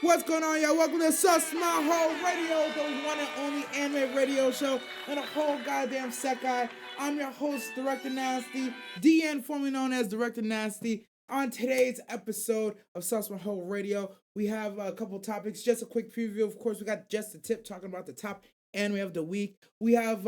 What's going on, y'all? Welcome to Maho Radio, the one and only anime radio show and a whole goddamn sekai. I'm your host, Director Nasty, DN, formerly known as Director Nasty. On today's episode of Maho Radio, we have a couple topics. Just a quick preview. Of course, we got just the tip talking about the top anime of the week. We have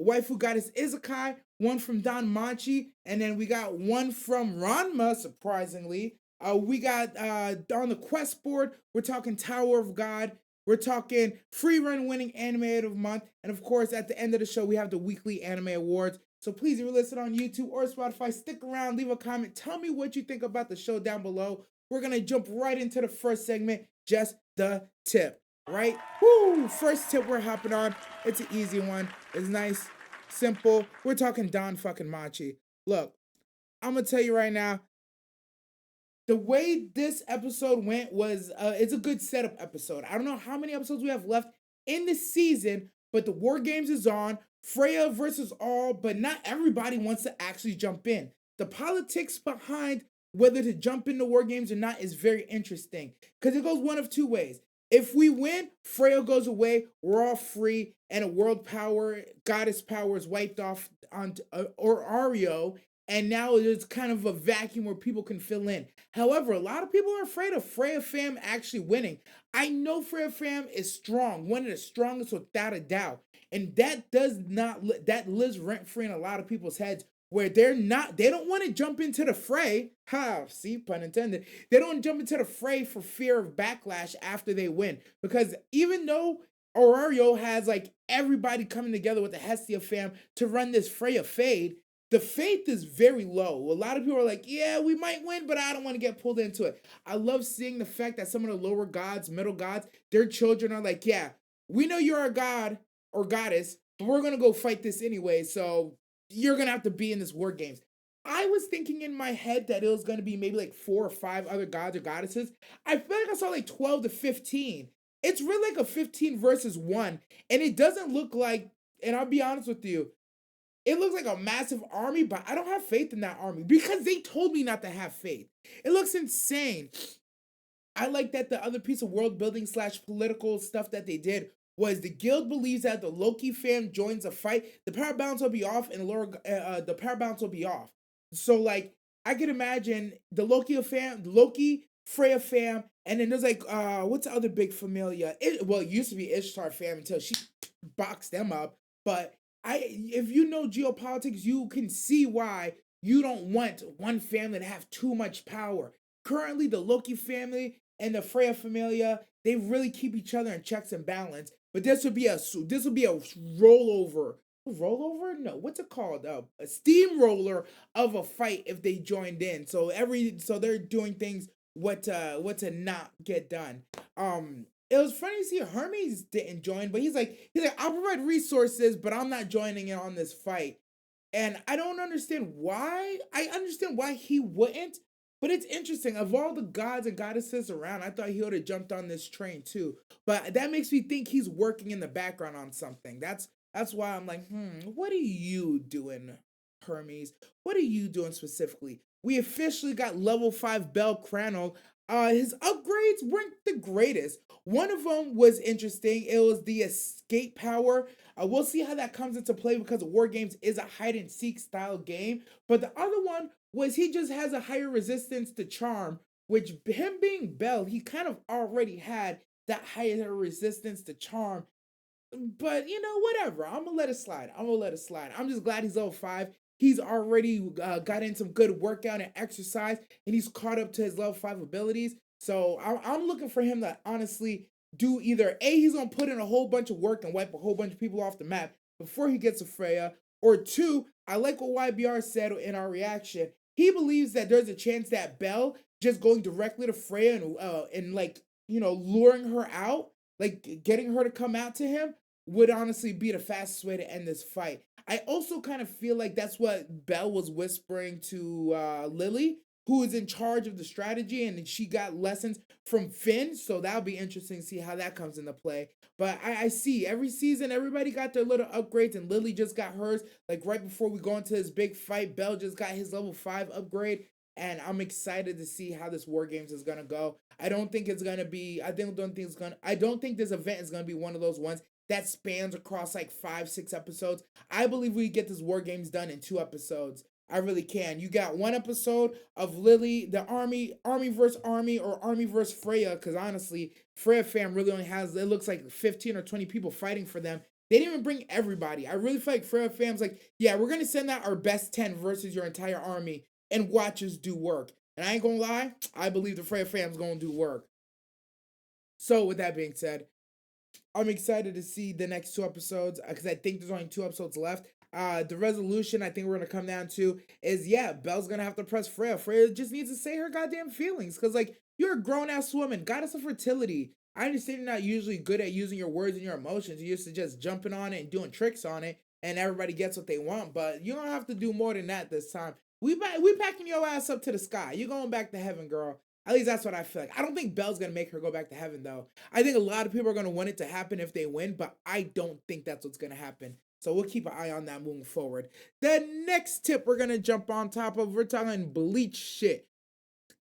Waifu Goddess Izakai, one from danmachi, and then we got one from Ranma, surprisingly. We got on the quest board, we're talking Tower of God, we're talking free run winning animated of month, and of course at the end of the show we have the weekly anime awards. So please, if you listen on YouTube or Spotify, stick around, leave a comment, tell me what you think about the show down below. We're gonna jump right into the first segment, just the tip, right? Woo! First tip we're hopping on. It's an easy one. It's nice, simple. We're talking Don fucking Machi. Look, I'm gonna tell you right now, the way this episode went was it's a good setup episode. I don't know how many episodes we have left in the season, but the War Games is on. Freya versus all, but not everybody wants to actually jump in. The politics behind whether to jump into War Games or not is very interesting because it goes one of two ways. If we win, Freya goes away, we're all free, and a world power, goddess power is wiped off on or Ario, and now there's kind of a vacuum where people can fill in. However, a lot of people are afraid of Freya Fam actually winning. I know Freya Fam is strong, one of the strongest without a doubt, and that lives rent free in a lot of people's heads where they don't want to jump into the fray. Ha, see, pun intended. They don't jump into the fray for fear of backlash after they win, because even though Aurario has like everybody coming together with the Hestia fam to run this Freya fade, the faith is very low. A lot of people are like, yeah, we might win, but I don't want to get pulled into it. I love seeing the fact that some of the lower gods, middle gods, their children are like, yeah, we know you're a god or goddess, but we're going to go fight this anyway, so you're going to have to be in this War Games. I was thinking in my head that it was going to be maybe like 4 or 5 other gods or goddesses. I feel like I saw like 12 to 15. It's really like a 15 versus 1, and it doesn't look like, and I'll be honest with you, it looks like a massive army, but I don't have faith in that army because they told me not to have faith. It looks insane. I like that the other piece of world building / political stuff that they did was the guild believes that the Loki fam joins a fight, the power balance will be off, and the power balance will be off. So like I can imagine the Loki Freya fam, and then there's like what's the other big familia? It used to be Ishtar fam until she boxed them up, but if you know geopolitics, you can see why you don't want one family to have too much power. Currently, the Loki family and the Freya familia, they really keep each other in checks and balance. But this would be a rollover. Rollover? No, what's it called? A steamroller of a fight if they joined in. So they're doing things what to not get done. It was funny to see Hermes didn't join, but he's like, I'll provide resources, but I'm not joining in on this fight. And I don't understand why. I understand why he wouldn't, but it's interesting. Of all the gods and goddesses around, I thought he would have jumped on this train too. But that makes me think he's working in the background on something. That's why I'm like, what are you doing, Hermes? What are you doing specifically? We officially got level 5 Bell Crano. His upgrades weren't the greatest. One of them was interesting. It was the escape power. We'll see how that comes into play because War Games is a hide and seek style game. But the other one was he just has a higher resistance to charm, which him being Bell, he kind of already had that higher resistance to charm. But whatever. I'm gonna let it slide. I'm just glad he's level 5. He's already got in some good workout and exercise, and he's caught up to his level 5 abilities. So I'm looking for him to honestly do either A, he's gonna put in a whole bunch of work and wipe a whole bunch of people off the map before he gets to Freya, or 2, I like what YBR said in our reaction. He believes that there's a chance that Bell just going directly to Freya and like luring her out, like getting her to come out to him, would honestly be the fastest way to end this fight. I also kind of feel like that's what Belle was whispering to Lily, who is in charge of the strategy, and she got lessons from Finn, so that'll be interesting to see how that comes into play. But I see every season, everybody got their little upgrades, and Lily just got hers. Like right before we go into this big fight, Belle just got his level 5 upgrade. and I'm excited to see how this War Games is gonna go. I don't think it's gonna be. I don't think this event is gonna be one of those ones that spans across like 5, 6 episodes. I believe we get this War Games done in 2 episodes. I really can. You got one episode of Lily, the army versus army, or army versus Freya. Because honestly, Freya fam really only has, it looks like 15 or 20 people fighting for them. They didn't even bring everybody. I really feel like Freya fam's like, yeah, we're gonna send out our best 10 versus your entire army and watch us do work. And I ain't gonna lie, I believe the Freya fam's gonna do work. So with that being said, I'm excited to see the next 2 episodes because I think there's only 2 episodes left. The resolution I think we're gonna come down to is, yeah, Belle's gonna have to press Freya. Freya just needs to say her goddamn feelings because like you're a grown ass woman, goddess of fertility. I understand you're not usually good at using your words and your emotions. You're used to just jumping on it and doing tricks on it, and everybody gets what they want. But you don't have to do more than that this time. We packing your ass up to the sky. You're going back to heaven, girl. At least that's what I feel like. I don't think Belle's gonna make her go back to heaven though. I think a lot of people are gonna want it to happen if they win, but I don't think that's what's gonna happen. So we'll keep an eye on that moving forward. The next tip we're gonna jump on top of, we're talking Bleach shit.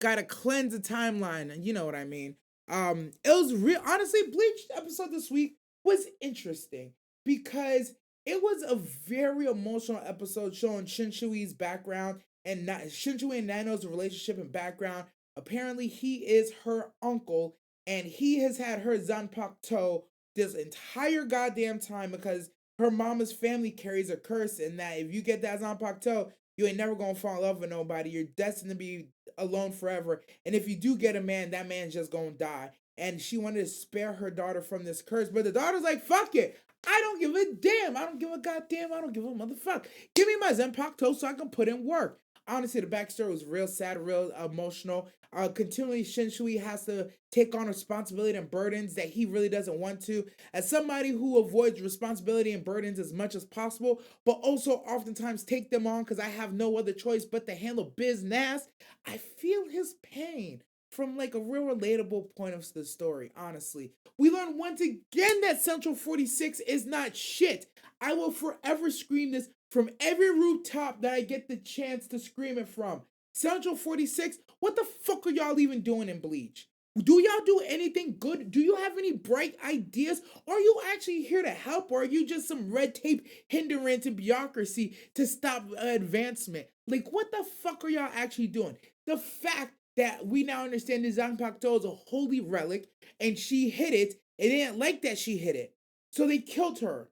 Gotta cleanse the timeline, you know what I mean. It was real. Honestly, Bleach episode this week was interesting because it was a very emotional episode showing Shinshui's background and Shinshui and Nano's relationship and background. Apparently, he is her uncle, and he has had her Zanpakuto this entire goddamn time because her mama's family carries a curse, and that if you get that Zanpakuto, you ain't never gonna fall in love with nobody. You're destined to be alone forever. And if you do get a man, that man's just gonna die. And she wanted to spare her daughter from this curse, but the daughter's like, fuck it. I don't give a damn. I don't give a goddamn. I don't give a motherfuck. Give me my Zanpakuto so I can put in work. Honestly, the backstory was real sad, real emotional. Continually, Shinshui has to take on responsibility and burdens that he really doesn't want to. As somebody who avoids responsibility and burdens as much as possible, but also oftentimes take them on because I have no other choice but to handle business, I feel his pain from like a real relatable point of the story, honestly. We learn once again that Central 46 is not shit. I will forever scream this from every rooftop that I get the chance to scream it from. Central 46, what the fuck are y'all even doing in Bleach? Do y'all do anything good? Do you have any bright ideas? Are you actually here to help? Or are you just some red tape hindrance and bureaucracy to stop advancement? Like, what the fuck are y'all actually doing? The fact that we now understand that Zanpakuto is a holy relic and she hid it, and they didn't like that she hid it. So they killed her.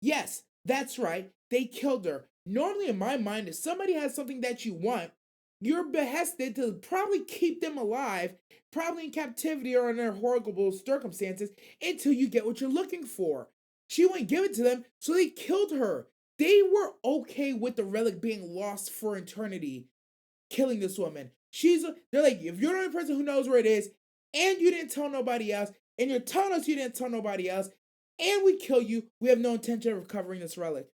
Yes, that's right. They killed her. Normally, in my mind, if somebody has something that you want, you're behested to probably keep them alive, probably in captivity or under horrible circumstances, until you get what you're looking for. She wouldn't give it to them, so they killed her. They were okay with the relic being lost for eternity, killing this woman. They're like, if you're the only person who knows where it is, and you didn't tell nobody else, and you're telling us you didn't tell nobody else, and we kill you, we have no intention of recovering this relic.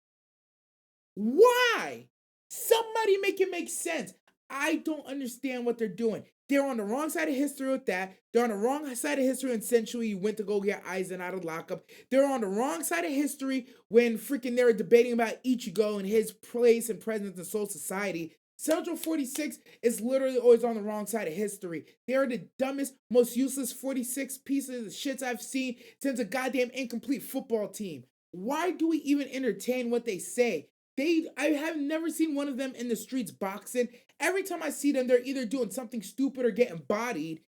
Why? Somebody make it make sense. I don't understand what they're doing. They're on the wrong side of history with that. They're on the wrong side of history when Sensui went to go get Aizen out of lockup. They're on the wrong side of history when freaking they were debating about Ichigo and his place and presence in Soul Society. Central 46 is literally always on the wrong side of history. They are the dumbest, most useless 46 pieces of shits I've seen since a goddamn incomplete football team. Why do we even entertain what they say? I have never seen one of them in the streets boxing. Every time I see them, they're either doing something stupid or getting bodied.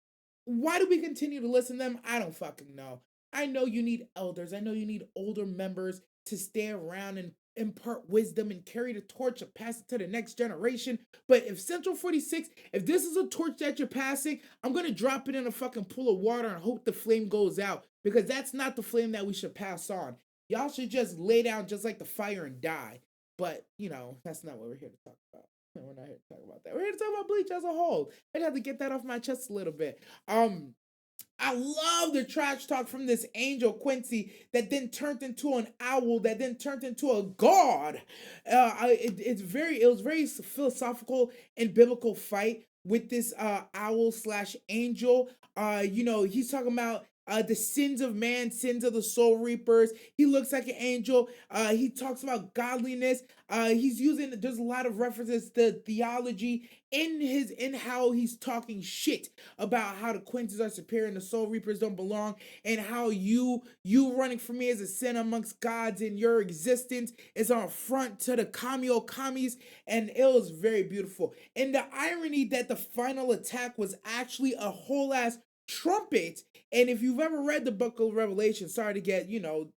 Why do we continue to listen to them? I don't fucking know. I know you need elders. I know you need older members to stay around and impart wisdom and carry the torch and pass it to the next generation. But if Central 46, if this is a torch that you're passing, I'm going to drop it in a fucking pool of water and hope the flame goes out, because that's not the flame that we should pass on. Y'all should just lay down just like the fire and die. But, you know, that's not what we're here to talk about. We're not here to talk about that. We're here to talk about Bleach as a whole. I have to get that off my chest a little bit. I love the trash talk from this angel Quincy that then turned into an owl that then turned into a god. It was very philosophical and biblical fight with this owl slash angel. He's talking about the sins of man, sins of the soul reapers. He looks like an angel. He talks about godliness. He's using, there's a lot of references to theology in how he's talking shit about how the Quinces are superior and the soul reapers don't belong, and how you running from me as a sin amongst gods, and your existence is on front to the kamio kamis. And it was very beautiful. And the irony that the final attack was actually a whole ass trumpet. And if you've ever read the book of Revelation, sorry to get,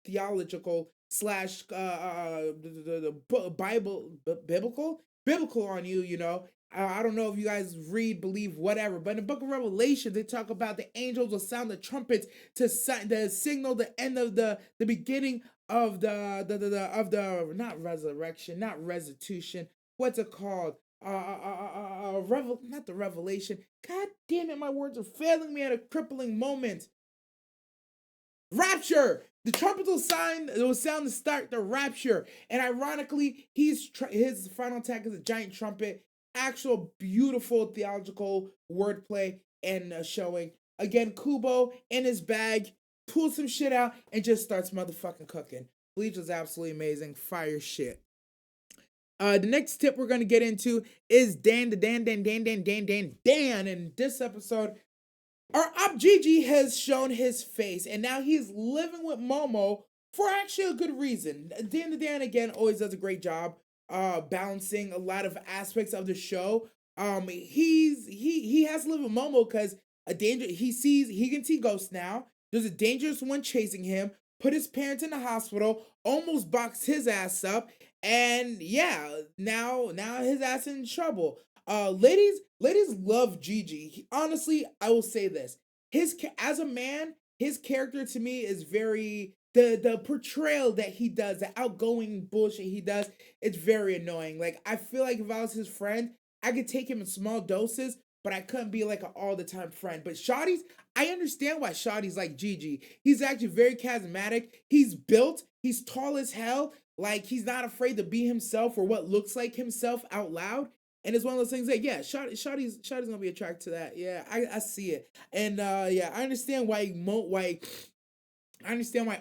theological slash the Bible biblical on you, I don't know if you guys read, believe, whatever, but in the book of Revelation, they talk about the angels will sound the trumpets to signal the end of the beginning of the not resurrection, not restitution. What's it called? Not the revelation. God damn it, my words are failing me at a crippling moment. Rapture. The trumpet will sound. It will sound to start the rapture. And ironically, his final attack is a giant trumpet. Actual beautiful theological wordplay and showing. Again, Kubo in his bag pulls some shit out and just starts motherfucking cooking. Bleach was absolutely amazing. Fire shit. The next tip we're gonna get into is Dan. In this episode, our Op Gigi has shown his face, and now he's living with Momo for actually a good reason. Dan again always does a great job balancing a lot of aspects of the show. He has to live with Momo because he can see ghosts now. There's a dangerous one chasing him, put his parents in the hospital, almost boxed his ass up, and yeah, now his ass in trouble. Ladies love Gigi. Honestly, I will say this: as a man, his character to me is very the portrayal that he does, the outgoing bullshit he does. It's very annoying. Like I feel like if I was his friend, I could take him in small doses, but I couldn't be like an all the time friend. But Shotty's, I understand why Shotty's like Gigi. He's actually very charismatic. He's built. He's tall as hell. Like he's not afraid to be himself or what looks like himself out loud. And it's one of those things that, yeah, Shotty's gonna be attracted to that. Yeah, I see it. And yeah, I understand why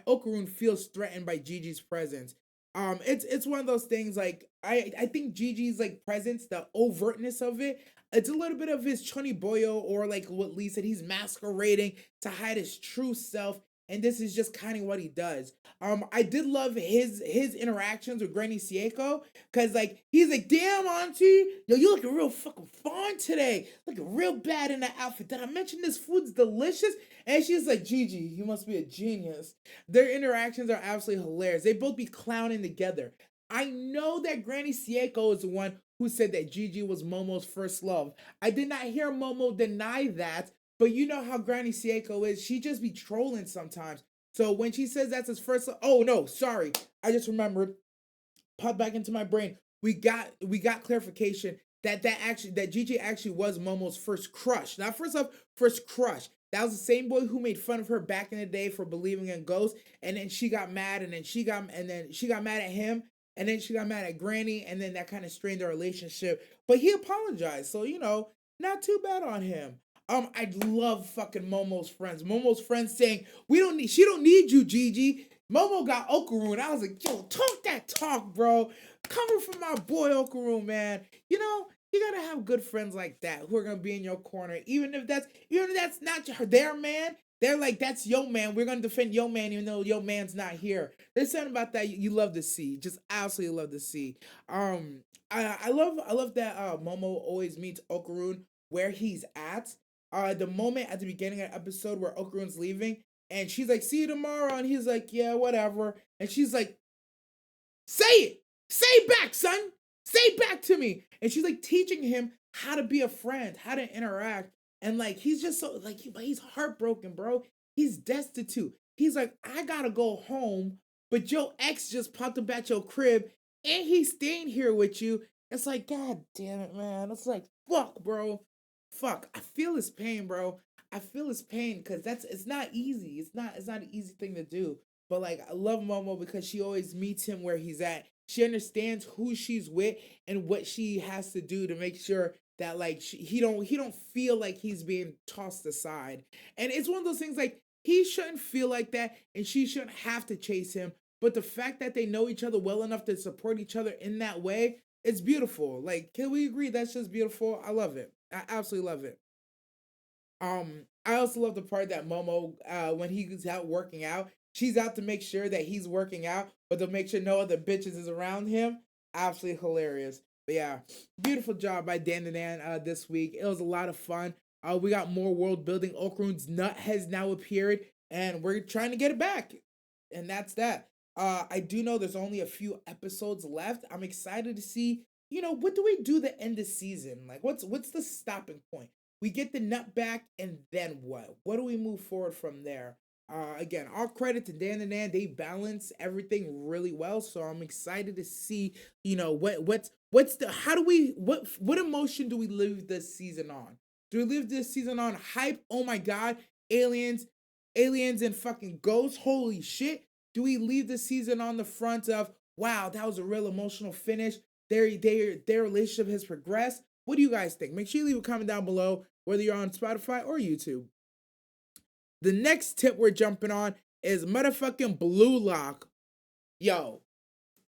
Okarun feels threatened by Gigi's presence. It's one of those things like I think Gigi's like presence, the overtness of it, it's a little bit of his Choni Boyo, or like what Lee said, he's masquerading to hide his true self, and this is just kind of what he does. I did love his interactions with Granny Sieko, cause like he's like, damn auntie, yo, you looking real fucking fine today, looking real bad in that outfit. Did I mention this food's delicious? And she's like, Gigi, you must be a genius. Their interactions are absolutely hilarious. They both be clowning together. I know that Granny Sieko is the one who said that Gigi was Momo's first love. I did not hear Momo deny that, but you know how Granny Sieko is. She just be trolling sometimes. So when she says that's his first love, oh no, sorry. I just remembered. Popped back into my brain. We got clarification that Gigi actually was Momo's first crush. Not first love, first crush. That was the same boy who made fun of her back in the day for believing in ghosts, and then she got mad, and then she got mad at him, and then she got mad at Granny, and then that kind of strained their relationship. But he apologized, so not too bad on him. I love fucking Momo's friends. Momo's friends saying, she don't need you, Gigi. Momo got Okarun. I was like, yo, talk that talk, bro. Coming from my boy Okarun, man. You gotta have good friends like that who are gonna be in your corner, even if that's not their man. They're like, that's yo man. We're gonna defend yo man, even though yo man's not here. There's something about that you love to see. Just absolutely love to see. I love that Momo always meets Okarun where he's at. The moment at the beginning of the episode where Okarun's leaving, and she's like, see you tomorrow, and he's like, yeah, whatever. And she's like, say it! Say it back, son! Say it back to me! And she's like teaching him how to be a friend, how to interact. And like, he's just so, like, he's heartbroken, bro. He's destitute. He's like, I gotta go home, but your ex just popped up at your crib, and he's staying here with you. It's like, God damn it, man. It's like, fuck, bro. Fuck. I feel his pain, bro. I feel his pain because it's not easy. It's not an easy thing to do. But like, I love Momo because she always meets him where he's at. She understands who she's with and what she has to do to make sure that like he don't feel like he's being tossed aside. And it's one of those things like he shouldn't feel like that, and she shouldn't have to chase him. But the fact that they know each other well enough to support each other in that way, it's beautiful. Like, can we agree that's just beautiful? I love it. I absolutely love it. I also love the part that Momo, when he's out working out, she's out to make sure that he's working out, but to make sure no other bitches is around him. Absolutely hilarious. But yeah, beautiful job by Dan this week. It was a lot of fun. We got more world building. Okrun's nut has now appeared, and we're trying to get it back. And that's that. I do know there's only a few episodes left. I'm excited to see, what do we do the end of season? Like, what's the stopping point? We get the nut back, and then what? What do we move forward from there? Again, all credit to Dan and Dan. They balance everything really well. So I'm excited to see, what's the how do we what emotion do we live this season on? Do we live this season on hype? Oh my god, aliens, aliens and fucking ghosts. Holy shit. Do we leave the season on the front of wow, that was a real emotional finish? Their relationship has progressed. What do you guys think? Make sure you leave a comment down below, whether you're on Spotify or YouTube. The next tip we're jumping on is motherfucking Blue Lock. Yo,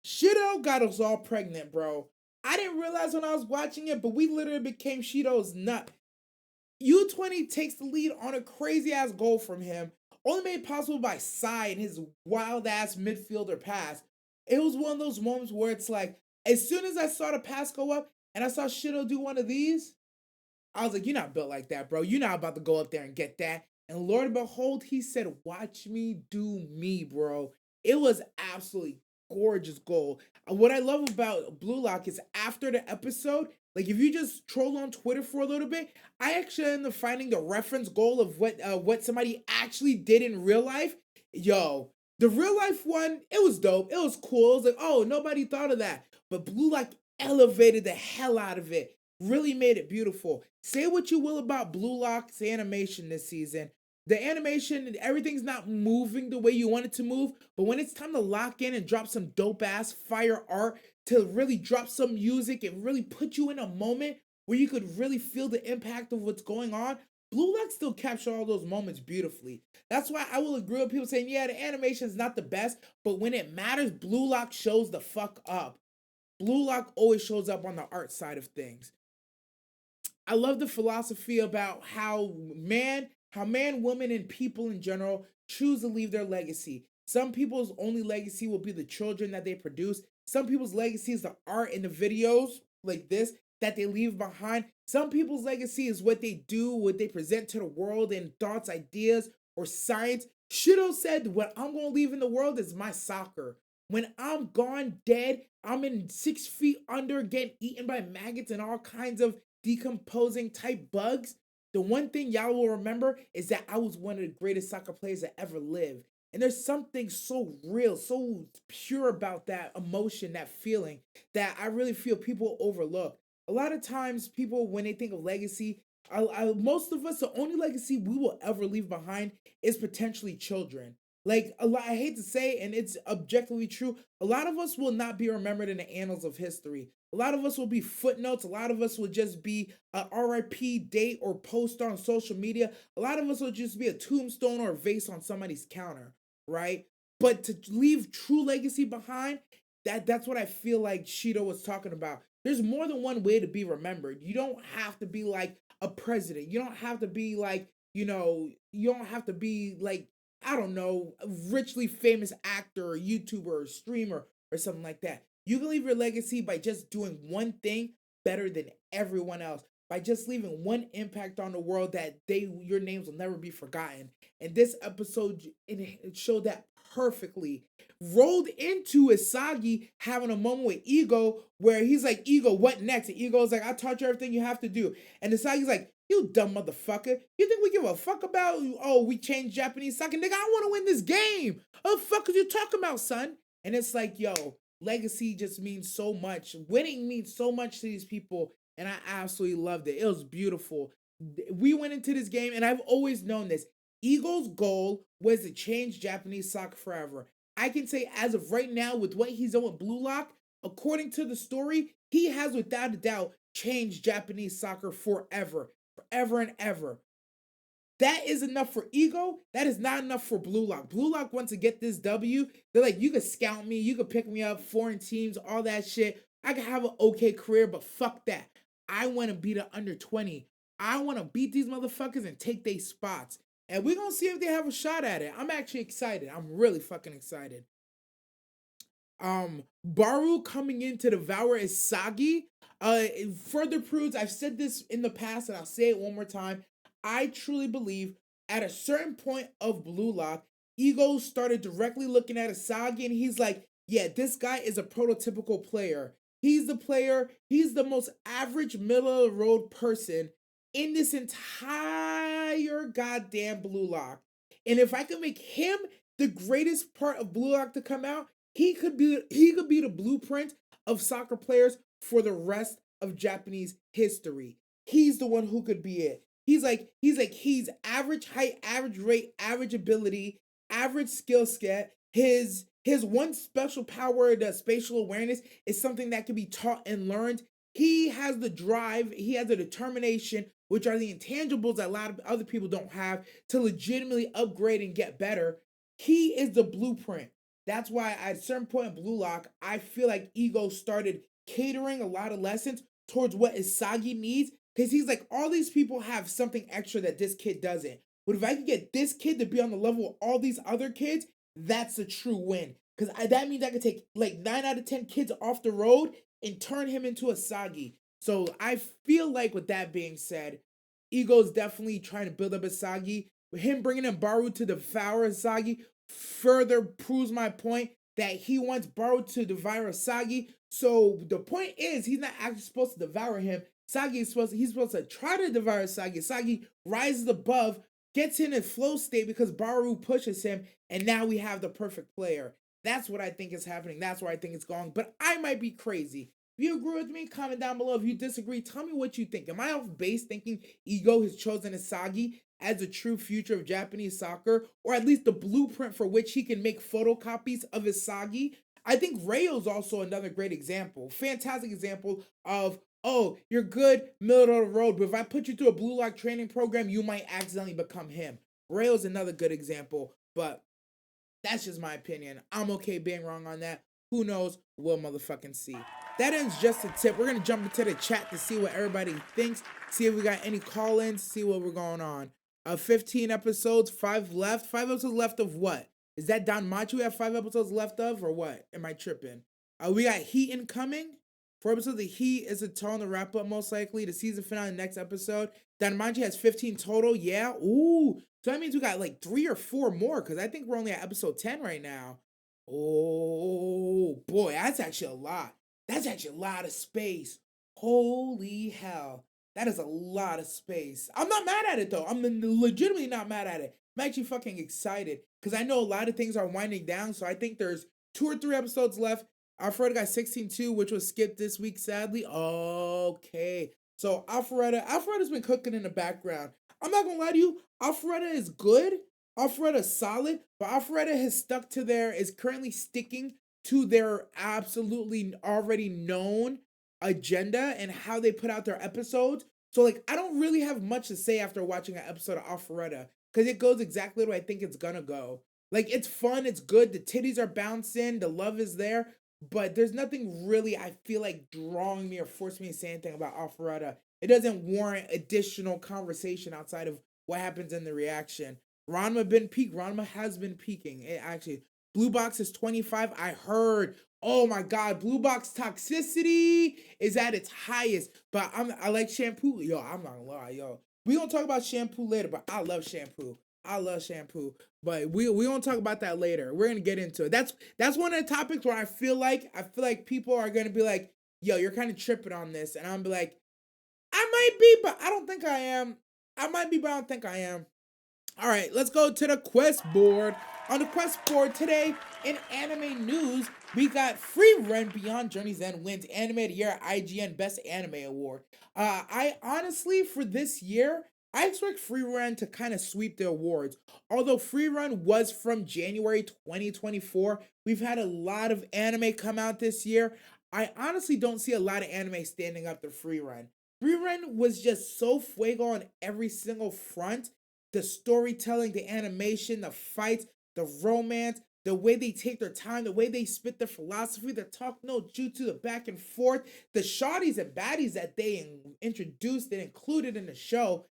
Shido got us all pregnant, bro. I didn't realize when I was watching it, but we literally became Shido's nut. U20 takes the lead on a crazy ass goal from him, only made possible by Sai and his wild ass midfielder pass. It was one of those moments where it's like, as soon as I saw the pass go up and I saw Shido do one of these, I was like, you're not built like that, bro. You're not about to go up there and get that. And Lord behold, he said, watch me do me, bro. It was absolutely gorgeous goal. What I love about Blue Lock is after the episode, like if you just troll on Twitter for a little bit, I actually ended up finding the reference goal of what somebody actually did in real life. Yo, the real life one, it was dope. It was cool. It was like, oh, nobody thought of that. But Blue Lock elevated the hell out of it. Really made it beautiful. Say what you will about Blue Lock's animation this season. The animation, everything's not moving the way you want it to move, but when it's time to lock in and drop some dope ass fire art, to really drop some music and really put you in a moment where you could really feel the impact of what's going on, Blue Lock still captured all those moments beautifully. That's why I will agree with people saying, yeah, the animation is not the best, but when it matters, Blue Lock shows the fuck up. Blue Lock always shows up on the art side of things. I love the philosophy about how man, woman, and people in general choose to leave their legacy. Some people's only legacy will be the children that they produce. Some people's legacy is the art and the videos like this that they leave behind. Some people's legacy is what they do, what they present to the world, and thoughts, ideas, or science. Shido said, what I'm going to leave in the world is my soccer. When I'm gone dead, I'm in 6 feet under, getting eaten by maggots and all kinds of decomposing type bugs. The one thing y'all will remember is that I was one of the greatest soccer players that ever lived. And there's something so real, so pure about that emotion, that feeling, that I really feel people overlook. A lot of times, people, when they think of legacy, most of us, the only legacy we will ever leave behind is potentially children. Like, I hate to say, and it's objectively true, a lot of us will not be remembered in the annals of history. A lot of us will be footnotes. A lot of us will just be a RIP date or post on social media. A lot of us will just be a tombstone or a vase on somebody's counter, right? But to leave true legacy behind, that's what I feel like Shido was talking about. There's more than one way to be remembered. You don't have to be like a president. You don't have to be like, you don't have to be like, I don't know, a richly famous actor or YouTuber or streamer or something like that. You can leave your legacy by just doing one thing better than everyone else, by just leaving one impact on the world that your names will never be forgotten. And this episode, it showed that perfectly. Rolled into Isagi having a moment with Ego where he's like, Ego, what next? And Ego's like, I taught you everything you have to do. And Isagi's like, you dumb motherfucker. You think we give a fuck about, oh, we changed Japanese soccer? Nigga, I want to win this game. What the fuck are you talking about, son? And it's like, yo, legacy just means so much. Winning means so much to these people. And I absolutely loved it. It was beautiful. We went into this game, and I've always known this. Ego's goal was to change Japanese soccer forever. I can say as of right now, with what he's done with Blue Lock, according to the story, he has without a doubt changed Japanese soccer forever. Forever and ever. That is enough for Ego. That is not enough for Blue Lock. Blue Lock wants to get this W. They're like, you could scout me, you could pick me up, foreign teams, all that shit. I could have an okay career, but fuck that. I want to beat an under 20. I want to beat these motherfuckers and take their spots. And we're going to see if they have a shot at it. I'm actually excited. I'm really fucking excited. Baru coming in to devour Isagi further proves, I've said this in the past and I'll say it one more time. I truly believe at a certain point of Blue Lock, Ego started directly looking at Isagi and he's like, yeah, this guy is a prototypical player. He's the player, he's the most average middle of the road person in this entire goddamn Blue Lock. And if I can make him the greatest part of Blue Lock to come out, he could be the blueprint of soccer players for the rest of Japanese history. He's the one who could be it. He's average height, average rate, average ability, average skill set. His one special power, the spatial awareness, is something that can be taught and learned. He has the drive, he has the determination, which are the intangibles that a lot of other people don't have, to legitimately upgrade and get better. He is the blueprint. That's why at a certain point in Blue Lock, I feel like Ego started catering a lot of lessons towards what Isagi needs. Because he's like, all these people have something extra that this kid doesn't. But if I could get this kid to be on the level of all these other kids, that's a true win. Because that means I could take like 9 out of 10 kids off the road and turn him into Isagi. So I feel like with that being said, Ego's definitely trying to build up Isagi. With him bringing in Baru to devour Isagi further proves my point that he wants Baru to devour Isagi. So the point is, he's not actually supposed to devour him. He's supposed to try to devour Isagi. Isagi rises above, gets in a flow state because Baru pushes him, and now we have the perfect player. That's what I think is happening. That's where I think it's going. But I might be crazy. If you agree with me, comment down below. If you disagree, tell me what you think. Am I off base thinking Ego has chosen Isagi as a true future of Japanese soccer, or at least the blueprint for which he can make photocopies of Isagi? I think Rayo's also another great example. Fantastic example of, oh, you're good, middle of the road, but if I put you through a Blue Lock training program, you might accidentally become him. Rayo's another good example, but that's just my opinion. I'm okay being wrong on that. Who knows? We'll motherfucking see. That ends just a tip. We're going to jump into the chat to see what everybody thinks, see if we got any call-ins, see what we're going on. 15 episodes, 5 left. 5 episodes left of what? Is that danmachi we have 5 episodes left of, or what? Am I tripping? We got Heat incoming. 4 episodes of Heat is a tone to wrap up, most likely. The season finale next episode. danmachi has 15 total. Yeah. Ooh. So that means we got like 3 or 4 more, because I think we're only at episode 10 right now. Oh, boy. That's actually a lot. That's actually a lot of space. Holy hell. That is a lot of space. I'm not mad at it, though. I'm legitimately not mad at it. I'm actually fucking excited because I know a lot of things are winding down. So I think there's 2 or 3 episodes left. Alpharetta got 16-2, which was skipped this week, sadly. Okay. So Alpharetta's been cooking in the background. I'm not going to lie to you. Alpharetta is good. Alpharetta's solid. But Alpharetta is currently sticking to their absolutely already known agenda and how they put out their episodes. So like I don't really have much to say after watching an episode of Alpharetta because it goes exactly the way I think it's gonna go. Like it's fun, it's good, the titties are bouncing, the love is there, but there's nothing really I feel like drawing me or forcing me to say anything about Alpharetta. It doesn't warrant additional conversation outside of what happens in the reaction. Ranma has been peaking. It actually Blue Box is 25. I heard. Oh my God, Blue Box toxicity is at its highest. But I like shampoo. Yo, I'm not gonna lie, yo. We gonna talk about shampoo later, but I love shampoo. I love shampoo. But we gonna talk about that later. We're gonna get into it. That's one of the topics where I feel like people are gonna be like, yo, you're kind of tripping on this. And I'm gonna be like, I might be, but I don't think I am. I might be, but I don't think I am. All right, let's go to the quest board. On the quest board today, in anime news, we got Free Run Beyond Journey's End wins Anime of the Year IGN Best Anime Award. I honestly, for this year, I expect Free Run to kind of sweep the awards. Although Free Run was from January 2024, we've had a lot of anime come out this year. I honestly don't see a lot of anime standing up to Free Run. Free Run was just so fuego on every single front the storytelling, the animation, the fights, the romance, the way they take their time, the way they spit their philosophy, the talk no jutsu, the back and forth, the shawties and baddies that they introduced and included in the show.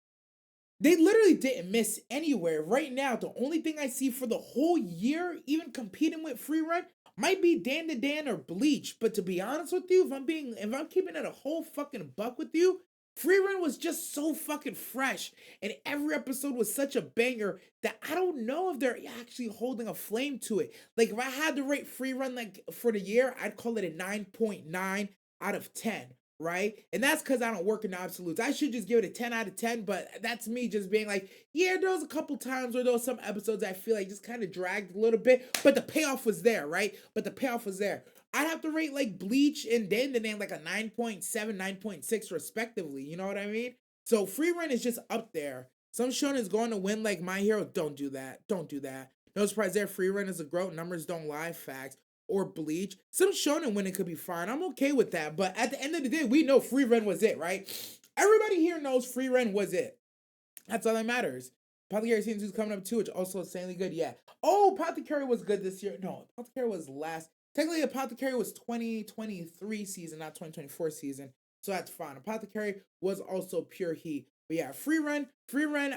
They literally didn't miss anywhere. Right now, the only thing I see for the whole year, even competing with Free Run, might be Dan to Dan or Bleach. But to be honest with you, if I'm keeping it a whole fucking buck with you, Free Run was just so fucking fresh, and every episode was such a banger that I don't know if they're actually holding a flame to it. Like if I had to rate Free Run like for the year, I'd call it a 9.9 out of 10, right? And that's because I don't work in absolutes. I should just give it a 10 out of 10, but that's me just being like, yeah, there was a couple times where there was some episodes I feel like just kind of dragged a little bit, but the payoff was there, right? But the payoff was there. I'd have to rate like Bleach and then the name like a 9.7, 9.6 respectively. You know what I mean? So Free Run is just up there. Some shonen is going to win like My Hero. Don't do that. Don't do that. No surprise there. Free Run is a growth. Numbers don't lie. Facts. Or Bleach. Some shonen winning could be fine. I'm okay with that. But at the end of the day, we know Free Run was it, right? Everybody here knows Free Run was it. That's all that matters. Apothecary season 2 is coming up too, which also insanely good. Yeah. Oh, Apothecary was good this year. No, Apothecary was last. Technically, Apothecary was 2023 season, not 2024 season. So that's fine. Apothecary was also pure heat. But yeah, Free Run.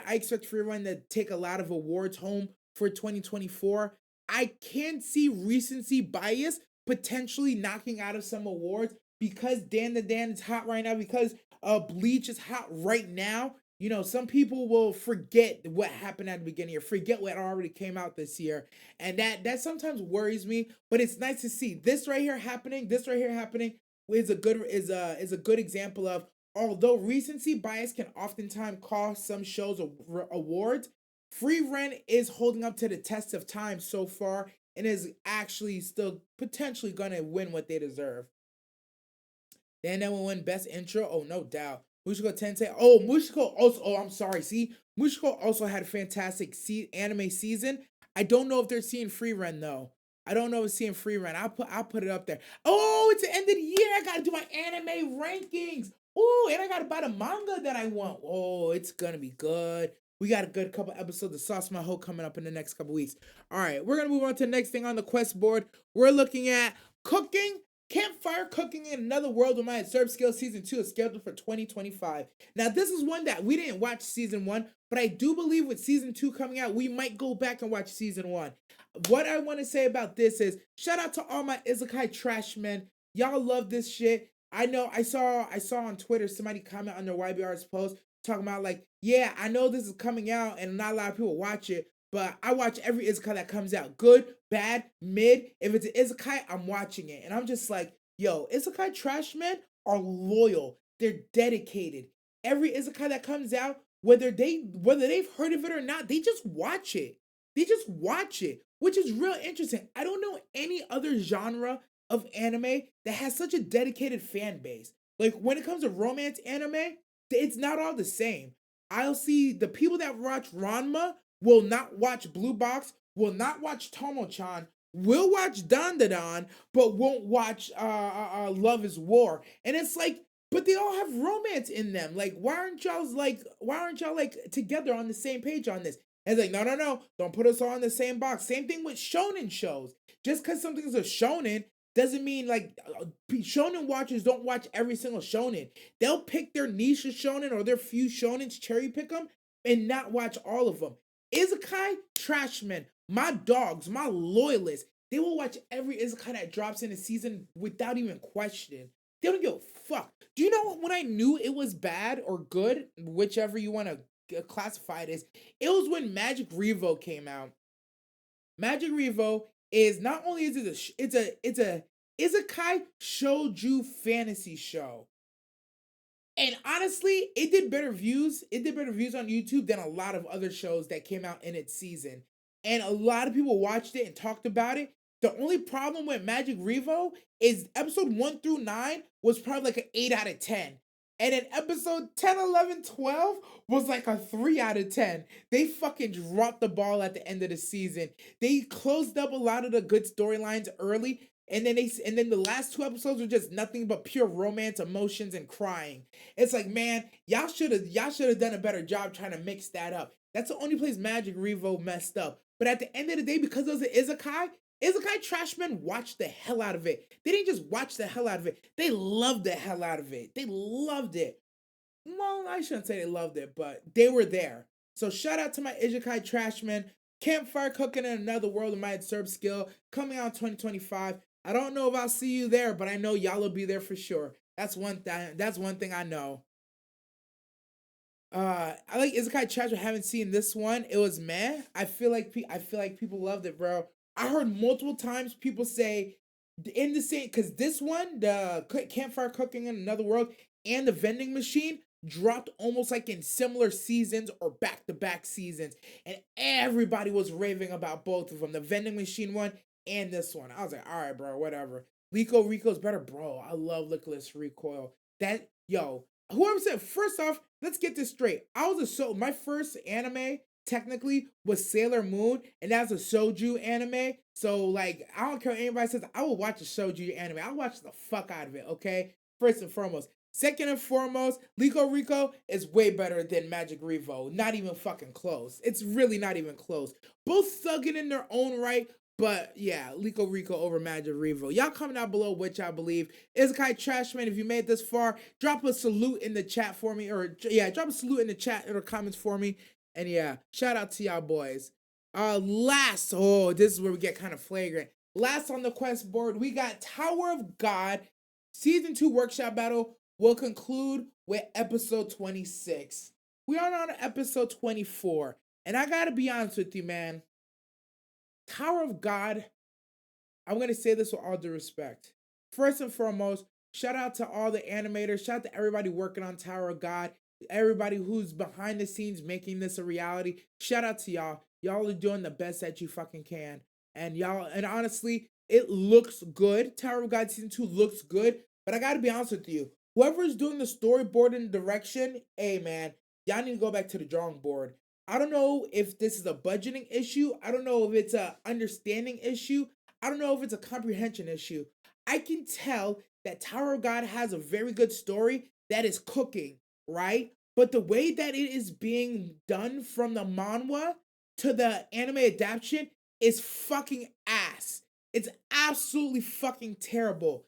I expect Free Run to take a lot of awards home for 2024. I can see recency bias potentially knocking out of some awards because Dan the Dan is hot right now, because Bleach is hot right now. You know, some people will forget what happened at the beginning or forget what already came out this year. And that sometimes worries me, but it's nice to see this right here happening. This right here happening is a good example of, although recency bias can oftentimes cost some shows awards, Free Rent is holding up to the test of time so far and is actually still potentially gonna win what they deserve. Then will win best intro. Oh, no doubt. Mushiko Tensei. Oh, Mushiko also. Oh, I'm sorry. See, Mushiko also had a fantastic anime season. I don't know if they're seeing Free Run though. I don't know if it's seeing Free Run. I'll put it up there. Oh, it's the end of the year. I gotta do my anime rankings. Oh, and I gotta buy the manga that I want. Oh, it's gonna be good. We got a good couple episodes of Sauce Maho coming up in the next couple weeks. All right, we're gonna move on to the next thing on the quest board. We're looking at cooking. Campfire Cooking in Another World with My Serve Skill Season 2 is scheduled for 2025. Now, this is one that we didn't watch Season 1, but I do believe with Season 2 coming out, we might go back and watch Season 1. What I want to say about this is, shout out to all my Isekai trash men. Y'all love this shit. I know I saw on Twitter somebody comment on their YBR's post talking about like, yeah, I know this is coming out and not a lot of people watch it, but I watch every Isekai that comes out. Good, bad, mid. If it's an Isekai, I'm watching it. And I'm just like, yo, Isekai trash men are loyal. They're dedicated. Every Isekai that comes out, whether they've heard of it or not, they just watch it. They just watch it, which is real interesting. I don't know any other genre of anime that has such a dedicated fan base. Like when it comes to romance anime, it's not all the same. I'll see the people that watch Ranma will not watch Blue Box, will not watch Tomo-chan, will watch Dandadan, but won't watch Love is War. And it's like, but they all have romance in them. Like, why aren't y'all like together on the same page on this? And it's like, no, don't put us all in the same box. Same thing with shonen shows. Just because something's a shonen doesn't mean like shonen watchers don't watch every single shonen. They'll pick their niche of shonen or their few shonens, cherry pick them, and not watch all of them. Isekai trashmen, my dogs, my loyalists, they will watch every Isekai that drops in a season without even question. They don't give a fuck. Do you know when I knew it was bad or good, whichever you want to classify it as? It was when Magic Revo came out. Magic Revo is not only is it it's a Isekai shoujo fantasy show. And honestly, it did better views. It did better views on YouTube than a lot of other shows that came out in its season. And a lot of people watched it and talked about it. The only problem with Magic Revo is episode 1 through 9 was probably like an 8 out of 10. And then episode 10, 11, 12 was like a 3 out of 10. They fucking dropped the ball at the end of the season. They closed up a lot of the good storylines early. and then the last 2 episodes were just nothing but pure romance, emotions, and crying. It's like, man, y'all should have done a better job trying to mix that up. That's the only place Magic Revo messed up. But at the end of the day, because it was an Isekai Trashmen watched the hell out of it. They didn't just watch the hell out of it. They loved the hell out of it. They loved it. Well, I shouldn't say they loved it, but they were there. So shout out to my Isekai Trashmen. Campfire Cooking in Another World of My Serb Skill coming out in 2025. I don't know if I'll see you there, but I know y'all will be there for sure. That's one thing I know. I like Isekai Trash. I haven't seen this one. It was meh. I feel like people loved it, bro. I heard multiple times people say in the same because this one, the Campfire Cooking in Another World and the vending machine dropped almost like in similar seasons or back to back seasons, and everybody was raving about both of them, the vending machine one and this one. I was like, all right, bro, whatever. Lico Rico's better, bro. I love Licorice Recoil. That yo, whoever said first off, let's get this straight. My first anime technically was Sailor Moon, and that's a shoujo anime. So like, I don't care what anybody says. I will watch a shoujo anime. I'll watch the fuck out of it. Okay, first and foremost. Second and foremost, Lico Rico is way better than Magic Revo. Not even fucking close. It's really not even close. Both thugging in their own right, but yeah, Lico Rico over Magic Revo. Y'all comment down below which I believe. Isekai Trashman, if you made it this far, drop a salute in the chat for me. Or yeah, drop a salute in the chat or comments for me. And yeah, shout out to y'all boys. This is where we get kind of flagrant. Last on the quest board, we got Tower of God. Season 2 workshop battle will conclude with episode 26. We are on episode 24. And I gotta be honest with you, man. Tower of God, I'm going to say this with all due respect. First and foremost, shout out to all the animators. Shout out to everybody working on Tower of God. Everybody who's behind the scenes making this a reality. Shout out to y'all. Y'all are doing the best that you fucking can. And honestly, it looks good. Tower of God Season 2 looks good. But I got to be honest with you. Whoever's doing the storyboard and direction, hey man, y'all need to go back to the drawing board. I don't know if this is a budgeting issue. I don't know if it's a understanding issue. I don't know if it's a comprehension issue. I can tell that Tower of God has a very good story that is cooking, right? But the way that it is being done from the manhwa to the anime adaptation is fucking ass. It's absolutely fucking terrible.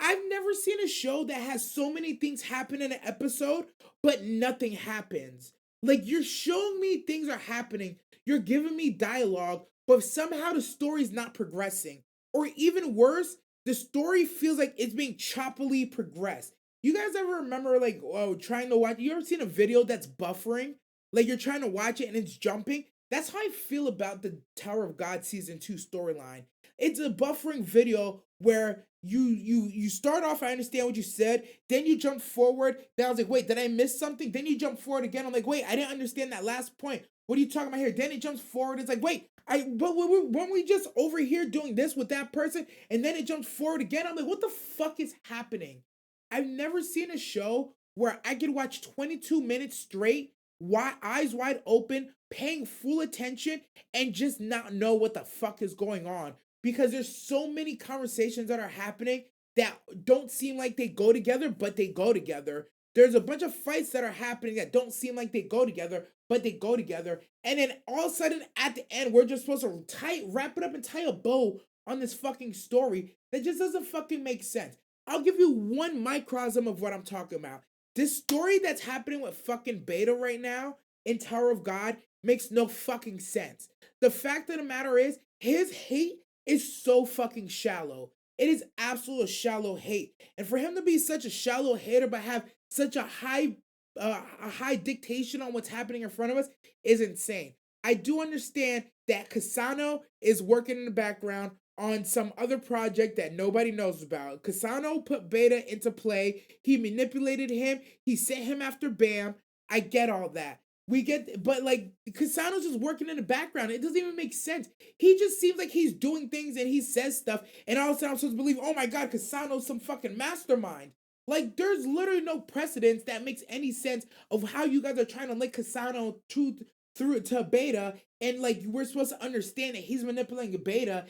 I've never seen a show that has so many things happen in an episode, but nothing happens. Like, you're showing me things are happening, you're giving me dialogue, but somehow the story's not progressing. Or even worse, the story feels like it's being choppily progressed. You guys ever remember, like, trying to watch, you ever seen a video that's buffering? Like, you're trying to watch it and it's jumping? That's how I feel about the Tower of God Season 2 storyline. It's a buffering video where you start off, I understand what you said, then you jump forward, then I was like, wait, did I miss something? Then you jump forward again, I'm like, wait, I didn't understand that last point. What are you talking about here? Then it jumps forward, it's like, wait, weren't we just over here doing this with that person? And then it jumps forward again, I'm like, what the fuck is happening? I've never seen a show where I could watch 22 minutes straight, eyes wide open, paying full attention, and just not know what the fuck is going on. Because there's so many conversations that are happening that don't seem like they go together, but they go together. There's a bunch of fights that are happening that don't seem like they go together, but they go together. And then all of a sudden, at the end, we're just supposed to wrap it up and tie a bow on this fucking story that just doesn't fucking make sense. I'll give you one microcosm of what I'm talking about. This story that's happening with fucking Beta right now in Tower of God makes no fucking sense. The fact of the matter is, his hate is so fucking shallow. It is absolute shallow hate. And for him to be such a shallow hater but have such a high dictation on what's happening in front of us is insane. I do understand that Kasano is working in the background on some other project that nobody knows about. Kasano put Beta into play. He manipulated him. He sent him after Bam. I get all that. But like, Kasano's just working in the background. It doesn't even make sense. He just seems like he's doing things and he says stuff, and all of a sudden I'm supposed to believe, oh my god, Kasano's some fucking mastermind. Like, there's literally no precedence that makes any sense of how you guys are trying to link Kasano through to Beta, and like we're supposed to understand that he's manipulating Beta.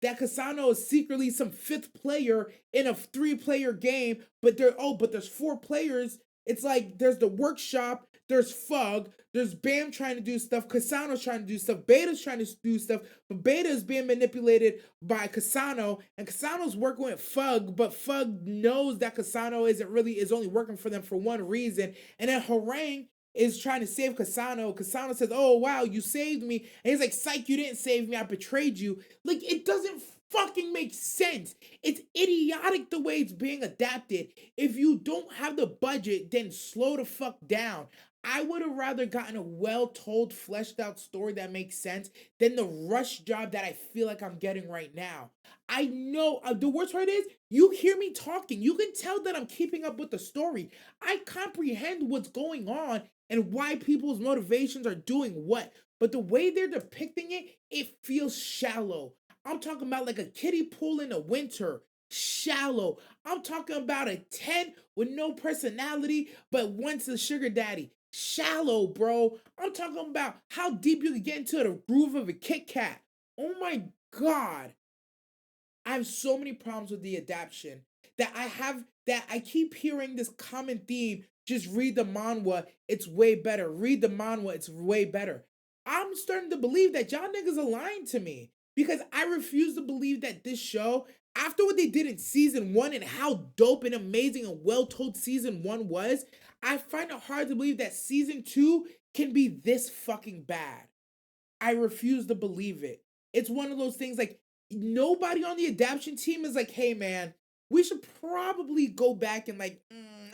That Kasano is secretly some fifth player in a three-player game, but there's four players. It's like there's the workshop, there's Fug, there's Bam trying to do stuff, Kasano's trying to do stuff, Beta's trying to do stuff, but Beta is being manipulated by Kasano, and Kasano's working with Fug, but Fug knows that Kasano is only working for them for one reason, and then Harangue is trying to save Kasano. Kasano says, "Oh wow, you saved me," and he's like, "Psych, you didn't save me. I betrayed you." Like it doesn't fucking make sense. It's idiotic the way it's being adapted. If you don't have the budget, then slow the fuck down. I would have rather gotten a well-told, fleshed out story that makes sense than the rush job that I feel like I'm getting right now. I know the worst part is you hear me talking. You can tell that I'm keeping up with the story. I comprehend what's going on and why people's motivations are doing what. But the way they're depicting it, it feels shallow. I'm talking about like a kiddie pool in the winter. Shallow. I'm talking about a 10 with no personality, but wants a sugar daddy. Shallow, bro. I'm talking about how deep you can get into the groove of a Kit Kat. Oh my god. I have so many problems with the adaptation that I keep hearing this common theme. Just read the manhwa, it's way better. Read the manhwa, it's way better. I'm starting to believe that y'all niggas are lying to me because I refuse to believe that this show, after what they did in season one and how dope and amazing and well told season one was, I find it hard to believe that season two can be this fucking bad. I refuse to believe it. It's one of those things like nobody on the adaptation team is like, hey man, we should probably go back and like,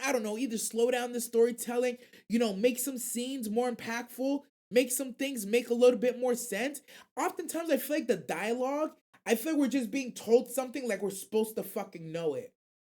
I don't know, either slow down the storytelling, make some scenes more impactful, make some things make a little bit more sense. Oftentimes I feel like the dialogue, I feel like we're just being told something like we're supposed to fucking know it.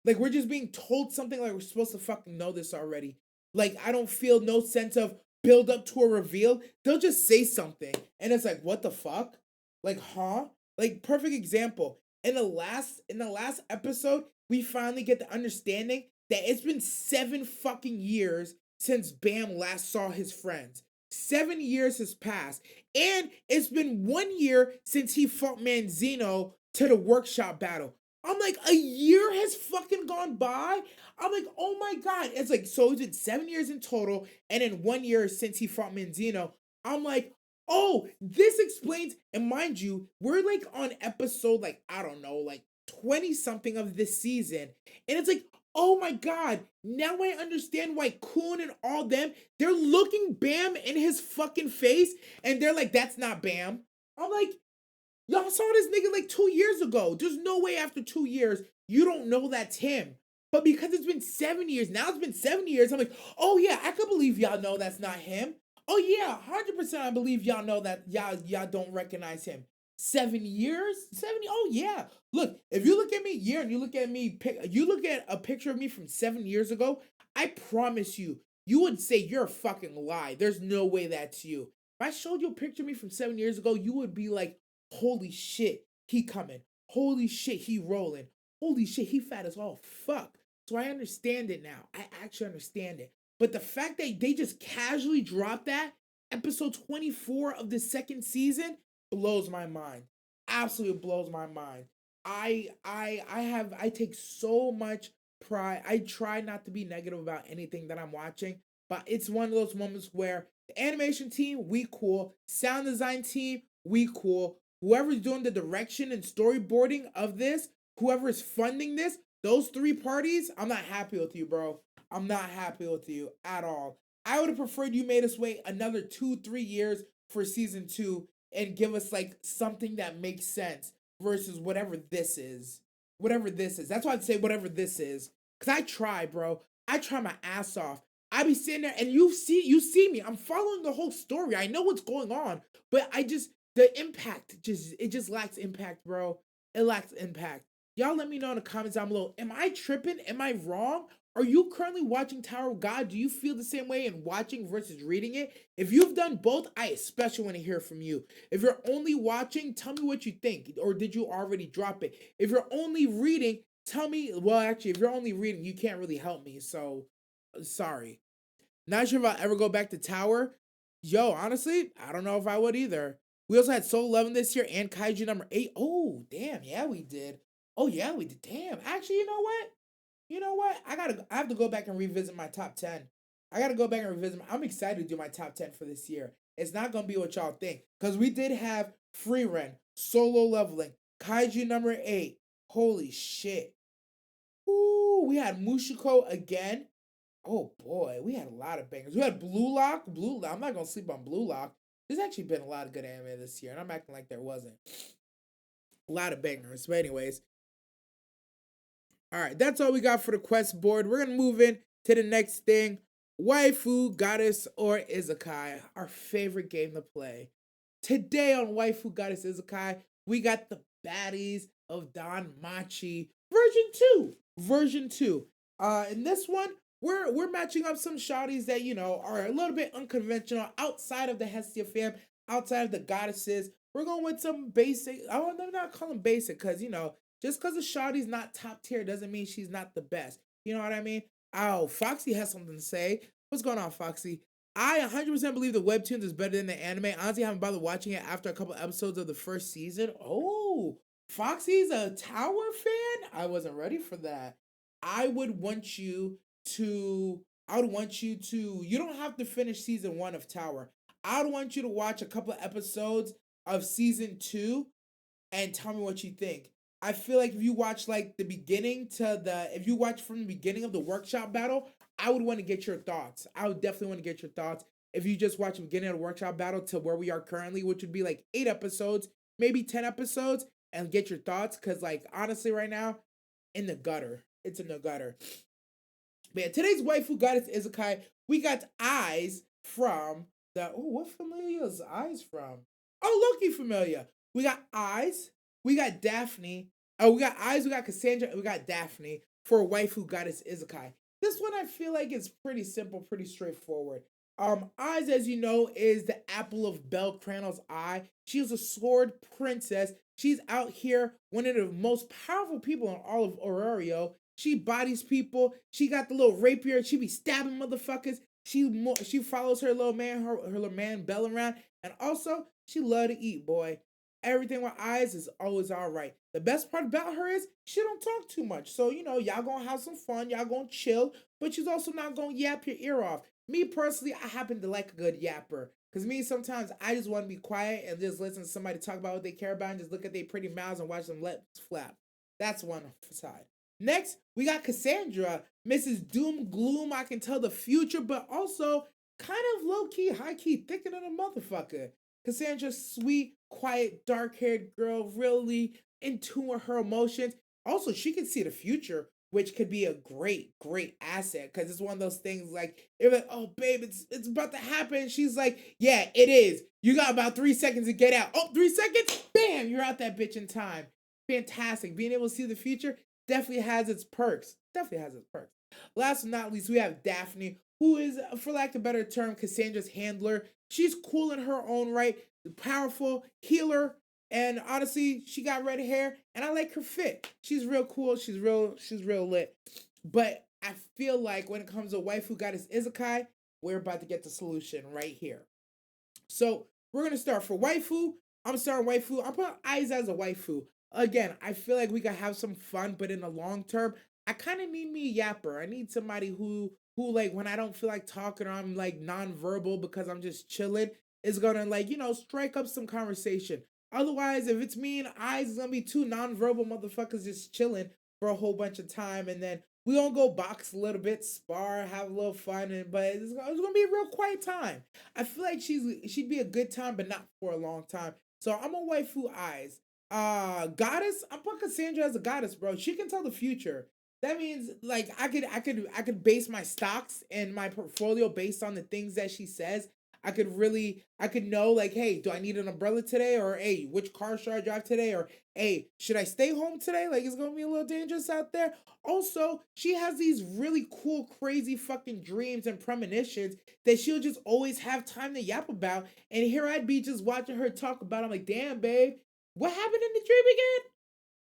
Like we're just being told something like we're supposed to fucking know this already. Like I don't feel no sense of build up to a reveal. They'll just say something and it's like, what the fuck? Like, huh? Like perfect example. In the last episode, we finally get the understanding that it's been 7 fucking years since Bam last saw his friends. 7 years has passed. And it's been 1 year since he fought Manzino to the workshop battle. I'm like, a year has fucking gone by. I'm like, oh my god. It's like, so it's been 7 years in total, and in 1 year since he fought Manzino. I'm like, oh, this explains. And mind you, we're like on episode, like, I don't know, like 20 something of this season. And it's like, oh my god, now I understand why Kun and all them, they're looking Bam in his fucking face, and they're like, that's not Bam. I'm like, y'all saw this nigga like 2 years ago. There's no way after 2 years you don't know that's him. But because it's been 7 years, now it's been 7 years, I'm like, oh yeah, I could believe y'all know that's not him. Oh yeah, 100% I believe y'all know that y'all don't recognize him. 7 years? 70? Oh yeah. Look, if you look at me year and you look at me, you look at a picture of me from 7 years ago, I promise you would say you're a fucking lie. There's no way that's you. If I showed you a picture of me from 7 years ago, you would be like, holy shit, he coming. Holy shit, he rolling. Holy shit, he fat as all fuck. So I understand it now. I actually understand it. But the fact that they just casually dropped that episode 24 of the second season blows my mind. Absolutely blows my mind. I take so much pride. I try not to be negative about anything that I'm watching, but it's one of those moments where the animation team, we cool. Sound design team, we cool. Whoever's doing the direction and storyboarding of this, whoever is funding this, those three parties, I'm not happy with you, bro. I'm not happy with you at all. I would have preferred you made us wait another 2, 3 years for season two and give us like something that makes sense versus whatever this is. Whatever this is. That's why I'd say whatever this is. Cause I try, bro. I try my ass off. I be sitting there and you see me. I'm following the whole story. I know what's going on, but the impact just lacks impact, bro. It lacks impact. Y'all let me know in the comments down below. Am I tripping? Am I wrong? Are you currently watching Tower of God? Do you feel the same way in watching versus reading it? If you've done both, I especially want to hear from you. If you're only watching, tell me what you think. Or did you already drop it? If you're only reading, tell me. Well, actually, if you're only reading, you can't really help me. So, sorry. Not sure if I'll ever go back to Tower. Yo, honestly, I don't know if I would either. We also had Soul 11 this year and Kaiju number 8. Oh, damn. Yeah, we did. Oh, yeah, we did. Damn. Actually, you know what? You know what? I have to go back and revisit my top 10. I gotta go back and revisit. I'm excited to do my top 10 for this year. It's not gonna be what y'all think. Because we did have Free Run, Solo Leveling, Kaiju number 8. Holy shit. Ooh, we had Mushiko again. Oh boy, we had a lot of bangers. We had Blue Lock. Blue Lock. I'm not gonna sleep on Blue Lock. There's actually been a lot of good anime this year, and I'm acting like there wasn't. A lot of bangers. But anyways, all right, that's all we got for the quest board. We're gonna move in to the next thing. Waifu, Goddess, or Isekai, our favorite game to play. Today on Waifu, Goddess, Isekai, we got the baddies of danmachi version 2. Version 2. In this one, we're matching up some shawties that, you know, are a little bit unconventional outside of the Hestia fam, outside of the goddesses. We're going with some basic, I want them not call them basic, because, you know, just because a shawty's not top tier doesn't mean she's not the best. You know what I mean? Oh, Foxy has something to say. What's going on, Foxy? I 100% believe the webtoons is better than the anime. Honestly, I haven't bothered watching it after a couple episodes of the first season. Oh, Foxy's a Tower fan? I wasn't ready for that. I would want you I would want you to, you don't have to finish season 1 of Tower. I would want you to watch a couple episodes of season 2 and tell me what you think. I feel like if you watch like the beginning to the if you watch from the beginning of the workshop battle, I would want to get your thoughts. I would definitely want to get your thoughts. If you just watch the beginning of the workshop battle to where we are currently, which would be like 8 episodes, maybe 10 episodes, and get your thoughts. Cause like honestly, right now, in the gutter. It's in the gutter. Man, today's waifu goddess Isekai, we got eyes from the what familiar is eyes from? Oh, Loki familiar. We got eyes, we got Daphne. Oh, we got eyes, we got Cassandra, and we got Daphne for waifu goddess Isekai. This one I feel like is pretty simple, pretty straightforward. Eyes, as you know, is the apple of Bel Crano's eye. She is a sword princess. She's out here, one of the most powerful people in all of Aurario. She bodies people. She got the little rapier. She be stabbing motherfuckers. She follows her little man, her little man Bell around, and also she love to eat, boy. Everything with eyes is always all right. The best part about her is she don't talk too much. So, you know, y'all gonna have some fun, y'all gonna chill, but she's also not gonna yap your ear off. Me personally, I happen to like a good yapper. Cause me sometimes I just want to be quiet and just listen to somebody talk about what they care about and just look at their pretty mouths and watch them lips flap. That's one side. Next, we got Cassandra, Mrs. Doom Gloom. I can tell the future, but also kind of low key, high key, thicker than a motherfucker. Cassandra, sweet, quiet, dark haired girl, really in tune with her emotions. Also, she can see the future, which could be a great, great asset because it's one of those things like, if like, oh, babe, it's about to happen. She's like, yeah, it is. You got about 3 seconds to get out. Oh, 3 seconds? Bam, you're out that bitch in time. Fantastic. Being able to see the future definitely has its perks. Definitely has its perks. Last but not least, we have Daphne, who is, for lack of a better term, Cassandra's handler. She's cool in her own right, powerful healer, and honestly, she got red hair, and I like her fit. She's real cool. She's real lit. But I feel like when it comes to waifu goddess Isekai, we're about to get the solution right here. So we're gonna start for waifu. I'm starting waifu. I'm putting eyes as a waifu. Again, I feel like we can have some fun, but in the long term, I kind of need me a yapper. I need somebody who like when I don't feel like talking or I'm like non-verbal because I'm just chilling, is gonna like, you know, strike up some conversation. Otherwise, if it's me and eyes, it's gonna be two non-verbal motherfuckers just chilling for a whole bunch of time, and then we gonna go box a little bit, spar, have a little fun, and but it's gonna be a real quiet time. I feel like she'd be a good time, but not for a long time. So I'm a waifu eyes. Goddess. I'm putting Cassandra as a goddess, bro. She can tell the future. That means like I could base my stocks and my portfolio based on the things that she says. I could know like, hey, do I need an umbrella today? Or hey, which car should I drive today? Or hey, should I stay home today? Like it's gonna be a little dangerous out there. Also, she has these really cool, crazy fucking dreams and premonitions that she'll just always have time to yap about. And here I'd be just watching her talk about it. I'm like, damn, babe, what happened in the dream again?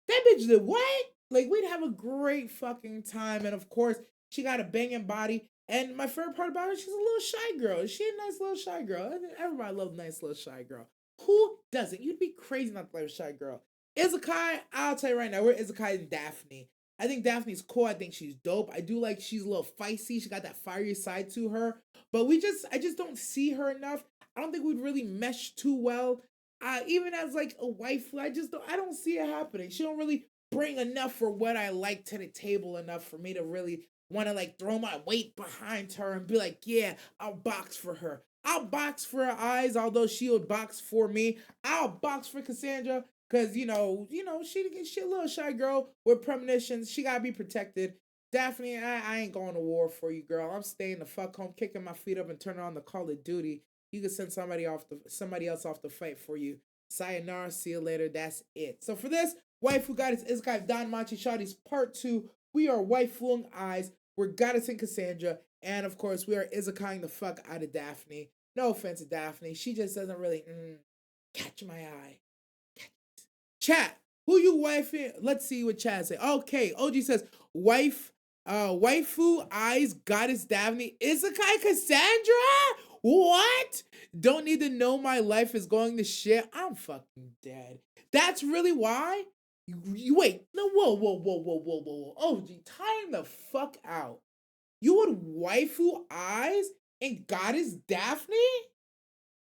That bitch did what? Like, we'd have a great fucking time. And of course, she got a banging body. And my favorite part about her, she's a little shy girl. She a nice little shy girl. Everybody loves a nice little shy girl. Who doesn't? You'd be crazy not to like a shy girl. Izakai, I'll tell you right now, we're Izakai and Daphne. I think Daphne's cool. I think she's dope. I do like she's a little feisty. She got that fiery side to her. But I just don't see her enough. I don't think we'd really mesh too well. Even as like a wife, I don't see it happening. She don't really bring enough for what I like to the table enough for me to really want to like throw my weight behind her and be like, yeah, I'll box for her. I'll box for her eyes, although she would box for me. I'll box for Cassandra because she a little shy girl with premonitions. She gotta be protected. Daphne, I ain't going to war for you, girl. I'm staying the fuck home, kicking my feet up and turning on the Call of Duty. You can send somebody else off the fight for you. Sayonara, see you later. That's it. So for this, Waifu Goddess Isekai Danmachi Shawty's Part 2, we are waifuing eyes. We're Goddess and Cassandra. And of course, we are Izakaiing the fuck out of Daphne. No offense to Daphne. She just doesn't really catch my eye. Chat, who you wifing? Let's see what chat say. Okay, OG says, waifu eyes Goddess Daphne Isekai Cassandra? What? Don't need to know my life is going to shit. I'm fucking dead. That's really why? You wait. No, whoa. OG, time the fuck out. You would waifu eyes and Goddess Daphne?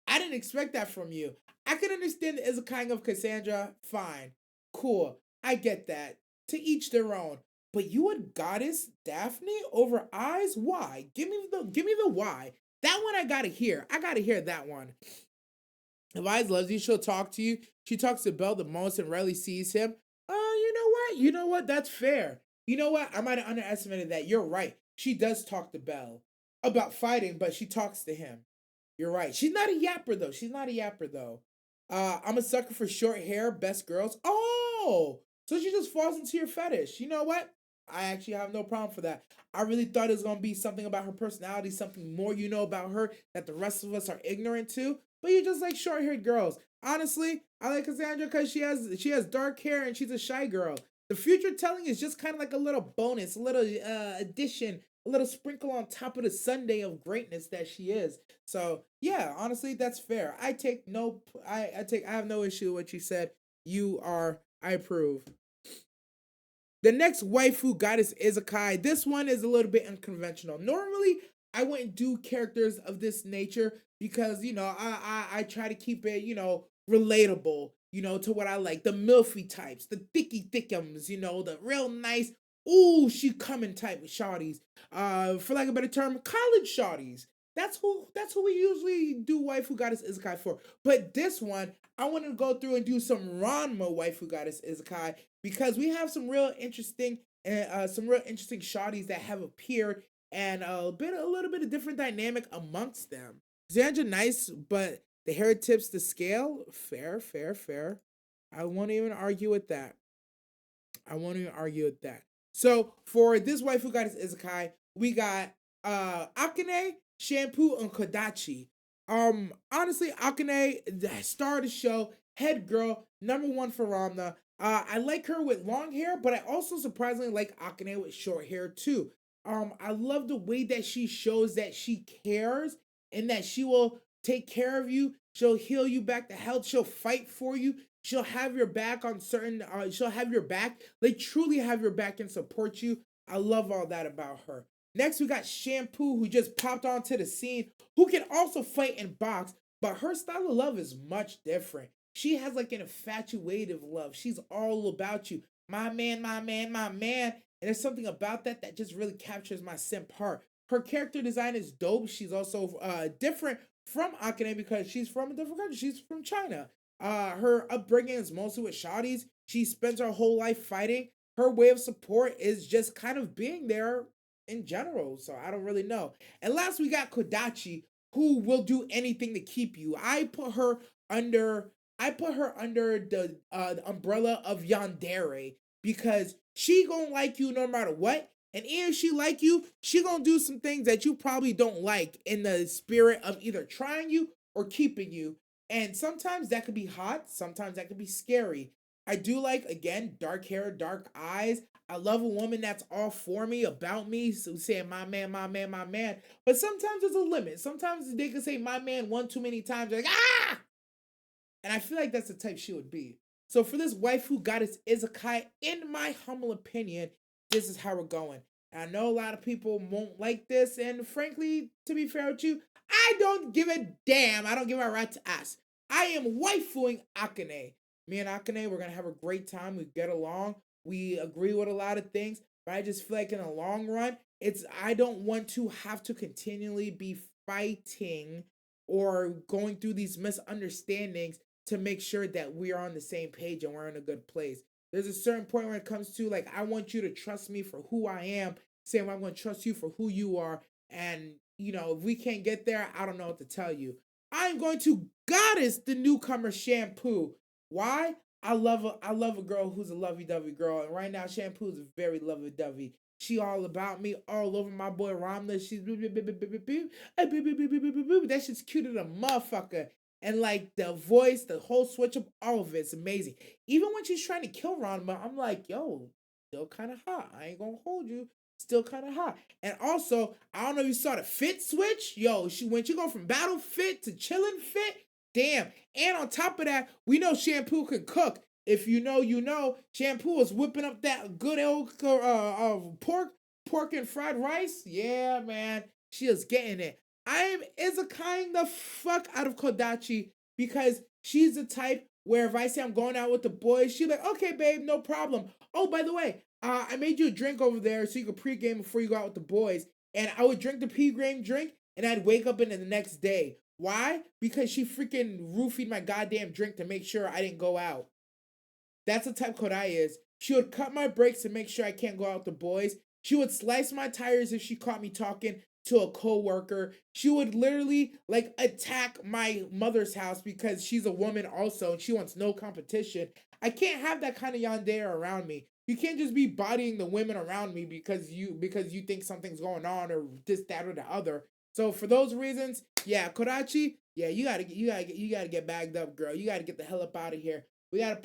I didn't expect that from you. I can understand the Isekai of Cassandra. Fine. Cool. I get that. To each their own. But you would Goddess Daphne over eyes? Why? Give me the why. That one I gotta hear. I gotta hear that one. If Eyes loves you, she'll talk to you. She talks to Bell the most and rarely sees him. You know what? You know what? That's fair. You know what? I might have underestimated that. You're right. She does talk to Bell about fighting, but she talks to him. You're right. She's not a yapper though. She's not a yapper though. I'm a sucker for short hair, best girls. Oh, so she just falls into your fetish. You know what? I actually have no problem for that. I really thought it was gonna be something about her personality, something more you know about her that the rest of us are ignorant to. But you just like short haired girls. Honestly, I like Cassandra because she has dark hair and she's a shy girl. The future telling is just kind of like a little bonus, a little addition, a little sprinkle on top of the sundae of greatness that she is. So yeah, honestly, that's fair. I have no issue with what you said. I approve. The next waifu goddess Izakai. This one is a little bit unconventional. Normally, I wouldn't do characters of this nature because I try to keep it relatable to what I like. The milfy types, the thicky thickums, the real nice. Ooh, she coming type of shawties. For lack of a better term, college shawties. That's who we usually do waifu goddess Izakai for. But this one, I want to go through and do some Ranma waifu goddess Izakai because we have some real interesting shawties that have appeared and a little bit of different dynamic amongst them. Xandra nice, but the hair tips the scale. Fair, fair, fair. I won't even argue with that. I won't even argue with that. So for this waifu goddess Izakai, we got Akane, Shampoo, and Kodachi. Honestly, Akane, the star of the show, head girl, number one for Ramna. I like her with long hair, but I also surprisingly like Akane with short hair too. I love the way that she shows that she cares and that she will take care of you. She'll heal you back to health. She'll fight for you. She'll have your back on certain. She'll have your back. They truly have your back and support you. I love all that about her. Next, we got Shampoo, who just popped onto the scene, who can also fight and box, but her style of love is much different. She has like an infatuative love. She's all about you. My man, my man, my man. And there's something about that just really captures my simp heart. Her character design is dope. She's also different from Akane because she's from a different country. She's from China. Her upbringing is mostly with shawties. She spends her whole life fighting. Her way of support is just kind of being there in general. So I don't really know. And last we got Kodachi, who will do anything to keep you. I put her under the umbrella of Yandere because she gonna like you no matter what. And if she like you, she gonna do some things that you probably don't like in the spirit of either trying you or keeping you. And sometimes that could be hot, sometimes that could be scary. I do like, again, dark hair, dark eyes. I love a woman that's all for me, about me, so saying my man, my man, my man. But sometimes there's a limit. Sometimes they can say my man one too many times. They're like, ah! And I feel like that's the type she would be. So for this waifu goddess Izakai, in my humble opinion, this is how we're going. And I know a lot of people won't like this, and frankly, to be fair with you, I don't give a damn. I don't give a right to ask. I am waifuing Akane. Me and Akane, we're gonna have a great time. We get along. We agree with a lot of things, but I just feel like in the long run, I don't want to have to continually be fighting or going through these misunderstandings to make sure that we are on the same page and we're in a good place. There's a certain point when it comes to like, I want you to trust me for who I am, saying I'm going to trust you for who you are. And, if we can't get there, I don't know what to tell you. I'm going to goddess the newcomer Shampoo. Why? I love a girl who's a lovey-dovey girl. And right now, Shampoo is very lovey-dovey. She all about me, all over my boy Ramla. She's that shit's cute as a motherfucker. And like the voice, the whole switch up, all of it's amazing. Even when she's trying to kill Ranma, I'm like, yo, still kind of hot. I ain't gonna hold you. Still kind of hot. And also, I don't know if you saw the fit switch. Yo, when she go from battle fit to chilling fit, damn. And on top of that, we know Shampoo can cook. If you know, you know. Shampoo is whipping up that good old pork and fried rice. Yeah, man. She is getting it. I am Izakaiing the fuck out of Kodachi because she's the type where if I say I'm going out with the boys, she's like, okay, babe, no problem. Oh, by the way, I made you a drink over there so you could pregame before you go out with the boys. And I would drink the pregame drink and I'd wake up in it the next day. Why? Because she freaking roofied my goddamn drink to make sure I didn't go out. That's the type Kodai is. She would cut my brakes to make sure I can't go out with the boys. She would slice my tires if she caught me talking to a coworker. She would literally like attack my mother's house because she's a woman also and she wants no competition. I can't have that kind of yandere around me. You can't just be bodying the women around me because you think something's going on or this, that, or the other. So for those reasons, yeah, Kodachi, yeah, you gotta get bagged up, girl. You gotta get the hell up out of here. We gotta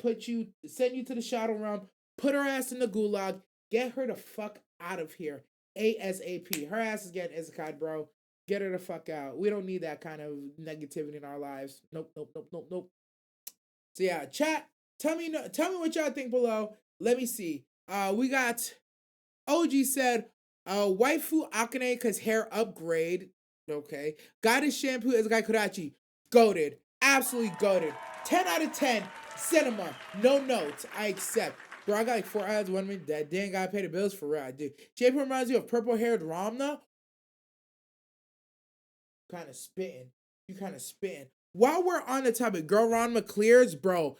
send you to the shadow realm, put her ass in the gulag, get her the fuck out of here. ASAP. Her ass is getting Isekai, bro. Get her the fuck out. We don't need that kind of negativity in our lives. Nope, nope, nope, nope, nope. So yeah, chat. Tell me what y'all think below. Let me see. We got OG said, waifu Akane cause hair upgrade. Okay. Goddess shampoo is Guy Kodachi. Goated. Absolutely goated. 10 out of 10. Cinema. No notes. I accept. Bro, I got like 4 eyes, 1 minute. That didn't gotta pay the bills for real. I do. Shampoo reminds you of purple haired Ramna. Kind of spitting. You kind of spitting. While we're on the topic, Girl Ranma clears, bro.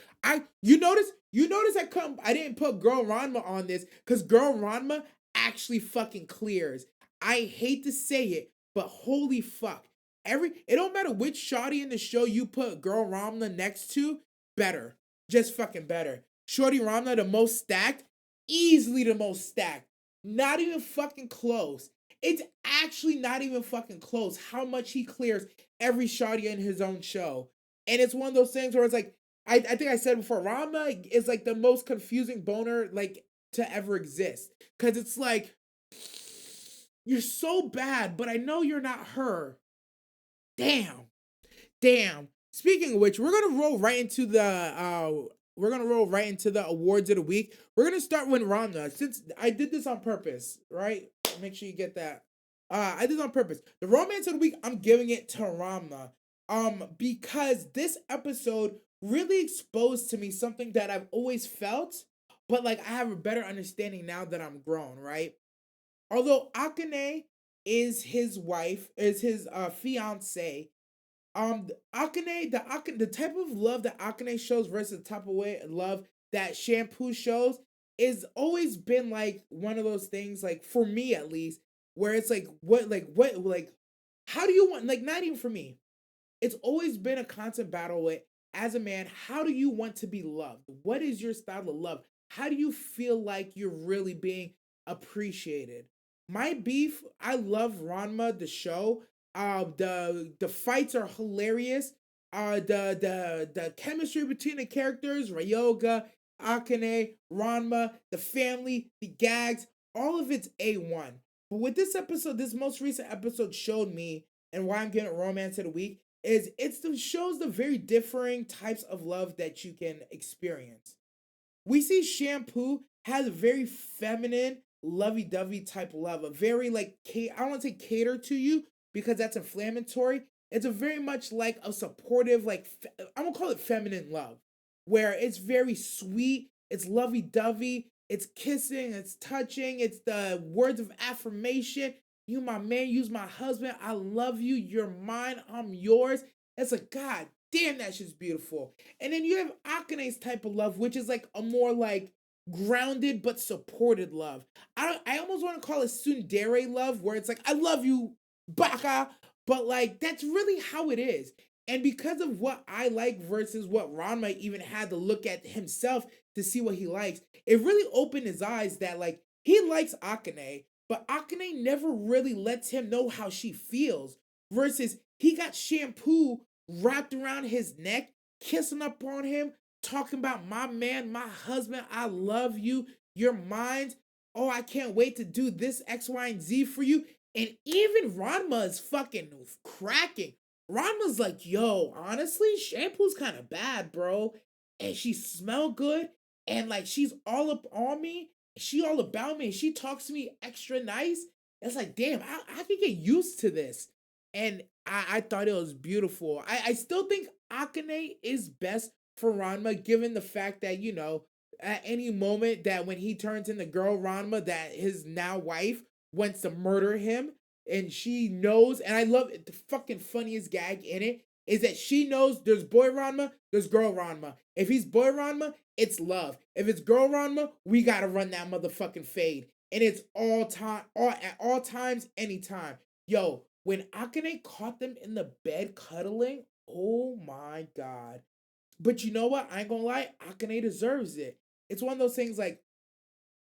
You notice I didn't put Girl Ranma on this because Girl Ranma actually fucking clears. I hate to say it, but holy fuck. It don't matter which shawty in the show you put Girl Ranma next to, better. Just fucking better. Shorty Ranma the most stacked, easily the most stacked. Not even fucking close. It's actually not even fucking close how much he clears every shawty in his own show. And it's one of those things where it's like, I think I said before, Rama is like the most confusing boner like to ever exist. Cause it's like, you're so bad, but I know you're not her. Damn. Damn. Speaking of which, we're gonna roll right into the awards of the week. We're gonna start with Ramna. Since I did this on purpose, right? Make sure you get that. I did this on purpose. The romance of the week, I'm giving it to Ramna. Because this episode really exposed to me something that I've always felt, but like I have a better understanding now that I'm grown, right? Although Akane is his wife, is his fiance, the type of love that Akane shows versus the type of love that Shampoo shows is always been like one of those things, like for me at least, where it's like how do you want, like, not even for me, it's always been a constant battle with, as a man, how do you want to be loved? What is your style of love? How do you feel like you're really being appreciated? My beef, I love Ranma the show. The fights are hilarious. The chemistry between the characters, Ryoga Akane, Ranma, the family, the gags, all of it's A1. But what this episode, this most recent episode showed me, and why I'm getting romance of the week, is shows the very differing types of love that you can experience. We see Shampoo has a very feminine, lovey-dovey type love, a very like I don't want to say cater to you because that's inflammatory. It's a very much like a supportive, like I'm gonna call it feminine love, where it's very sweet, it's lovey-dovey, it's kissing, it's touching, it's the words of affirmation. You my man, you's my husband. I love you. You're mine. I'm yours. It's like God damn, that shit's beautiful. And then you have Akane's type of love, which is like a more like grounded but supported love. I almost want to call it tsundere love, where it's like, I love you, baka, but like that's really how it is. And because of what I like versus what Ranma even had to look at himself to see what he likes, it really opened his eyes that like he likes Akane, but Akane never really lets him know how she feels. Versus he got Shampoo wrapped around his neck, kissing up on him, talking about my man, my husband, I love you, you're mine. Oh, I can't wait to do this X, Y, and Z for you. And even Ranma is fucking cracking. Ranma's like, yo, honestly, Shampoo's kind of bad, bro. And she smell good. And like she's all up on me. She all about me. And she talks to me extra nice. It's like, damn, I can get used to this. And I thought it was beautiful. I still think Akane is best for Ranma, given the fact that, you know, at any moment that when he turns into girl Ranma, that his now wife wants to murder him. And she knows, and I love it, the fucking funniest gag in it is that she knows there's boy Ranma, there's girl Ranma. If he's boy Ranma, it's love. If it's girl Ranma, we gotta run that motherfucking fade. And it's all time, all at all times, anytime. Yo, when Akane caught them in the bed cuddling, oh my god. But you know what? I ain't gonna lie, Akane deserves it. It's one of those things like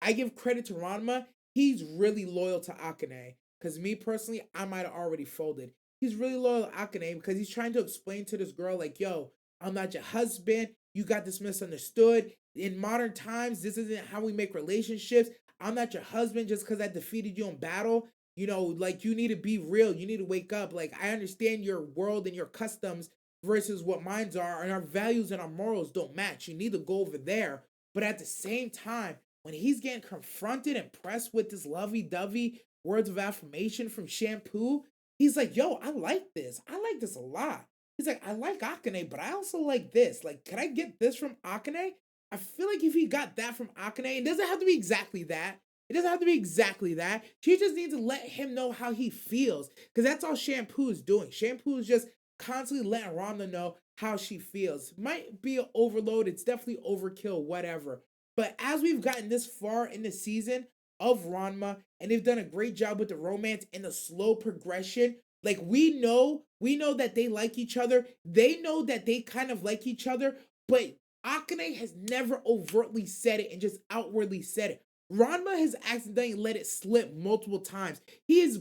I give credit to Ranma. He's really loyal to Akane. Because me personally, I might have already folded. He's really loyal to Akane because he's trying to explain to this girl, like, yo, I'm not your husband. You got this misunderstood. In modern times, this isn't how we make relationships. I'm not your husband just because I defeated you in battle. You know, like, you need to be real. You need to wake up. Like, I understand your world and your customs versus what mines are, and our values and our morals don't match. You need to go over there. But at the same time, when he's getting confronted and pressed with this lovey-dovey words of affirmation from Shampoo, he's like, yo, I like this. I like this a lot. He's like, I like Akane, but I also like this. Like, can I get this from Akane? I feel like if he got that from Akane, it doesn't have to be exactly that. It doesn't have to be exactly that. She just needs to let him know how he feels. Because that's all Shampoo is doing. Shampoo is just constantly letting Ramna know how she feels. Might be an overload. It's definitely overkill, whatever. But as we've gotten this far in the season of Ranma, and they've done a great job with the romance and the slow progression, like we know that they like each other. They know that they kind of like each other, but Akane has never overtly said it and just outwardly said it. Ranma has accidentally let it slip multiple times. He's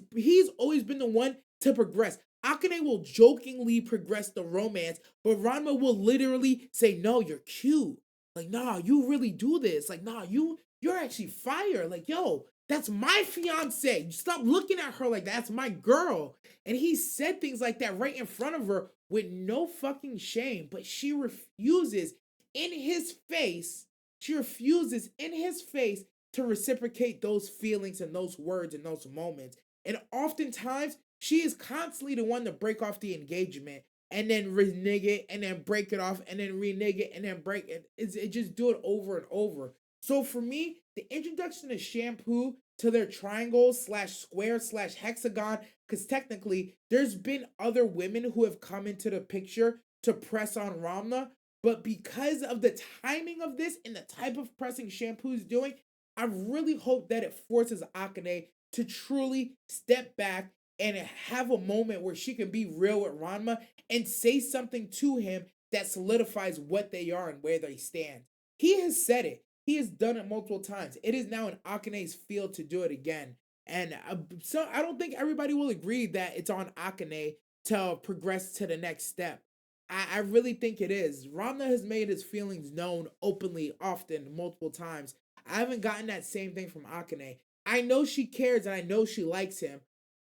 always been the one to progress. Akane will jokingly progress the romance, but Ranma will literally say, "No, you're cute. Like, nah, you really do this. Like, nah, you're actually fire. Like, yo, that's my fiance. Stop looking at her like that. That's my girl." And he said things like that right in front of her with no fucking shame, but she refuses in his face. She refuses in his face to reciprocate those feelings and those words and those moments. And oftentimes, she is constantly the one to break off the engagement and then renege it and then break it off and then renege it and then break it. It just do it over and over. So for me, the introduction of Shampoo to their triangle slash square slash hexagon, because technically there's been other women who have come into the picture to press on Ramna, but because of the timing of this and the type of pressing Shampoo is doing, I really hope that it forces Akane to truly step back and have a moment where she can be real with Ranma and say something to him that solidifies what they are and where they stand. He has said it. He has done it multiple times. It is now in Akane's field to do it again. And so I don't think everybody will agree that it's on Akane to progress to the next step. I really think it is. Ramna has made his feelings known openly, often, multiple times. I haven't gotten that same thing from Akane. I know she cares and I know she likes him,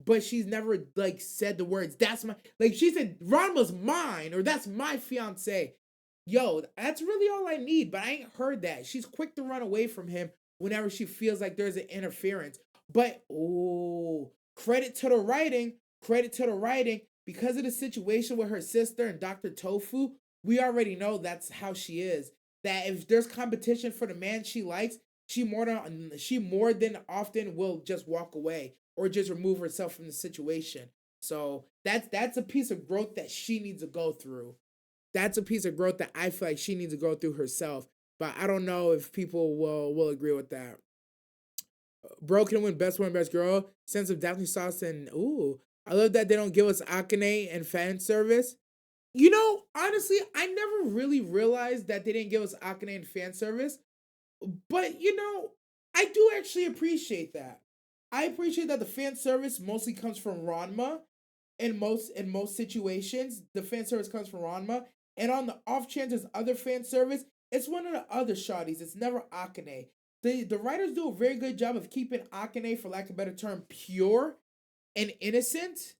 but she's never like said the words, that's my, like she said, Ranma's mine, or that's my fiance. Yo, that's really all I need, but I ain't heard that. She's quick to run away from him whenever she feels like there's an interference. But oh, credit to the writing, because of the situation with her sister and Dr. Tofu, we already know that's how she is. That if there's competition for the man she likes, she more than often will just walk away or just remove herself from the situation. So that's a piece of growth that she needs to go through. That's a piece of growth that I feel like she needs to go through herself. But I don't know if people will agree with that. Bro can win best woman, best girl. Sense of Daphne sauce and ooh, I love that they don't give us Akane and fan service. You know, honestly, I never really realized that they didn't give us Akane and fan service. But you know, I do actually appreciate that. I appreciate that the fan service mostly comes from Ranma. In most situations, the fan service comes from Ranma. And on the off chance there's other fan service, it's one of the other shotties. It's never Akane. The writers do a very good job of keeping Akane, for lack of a better term, pure and innocent.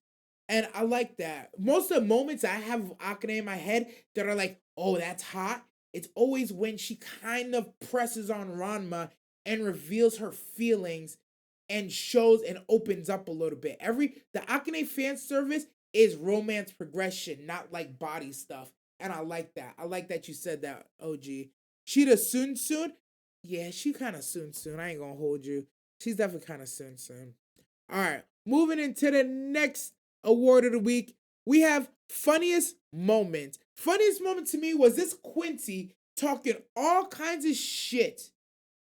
And I like that. Most of the moments I have of Akane in my head that are like, oh, that's hot. It's always when she kind of presses on Ranma and reveals her feelings and shows and opens up a little bit. The Akane fan service is romance progression, not like body stuff. And I like that. I like that you said that, OG. She the soon soon? Yeah, she kind of soon soon. I ain't gonna hold you. She's definitely kind of soon soon. All right, moving into the next award of the week, we have funniest moment. Funniest moment to me was this Quincy talking all kinds of shit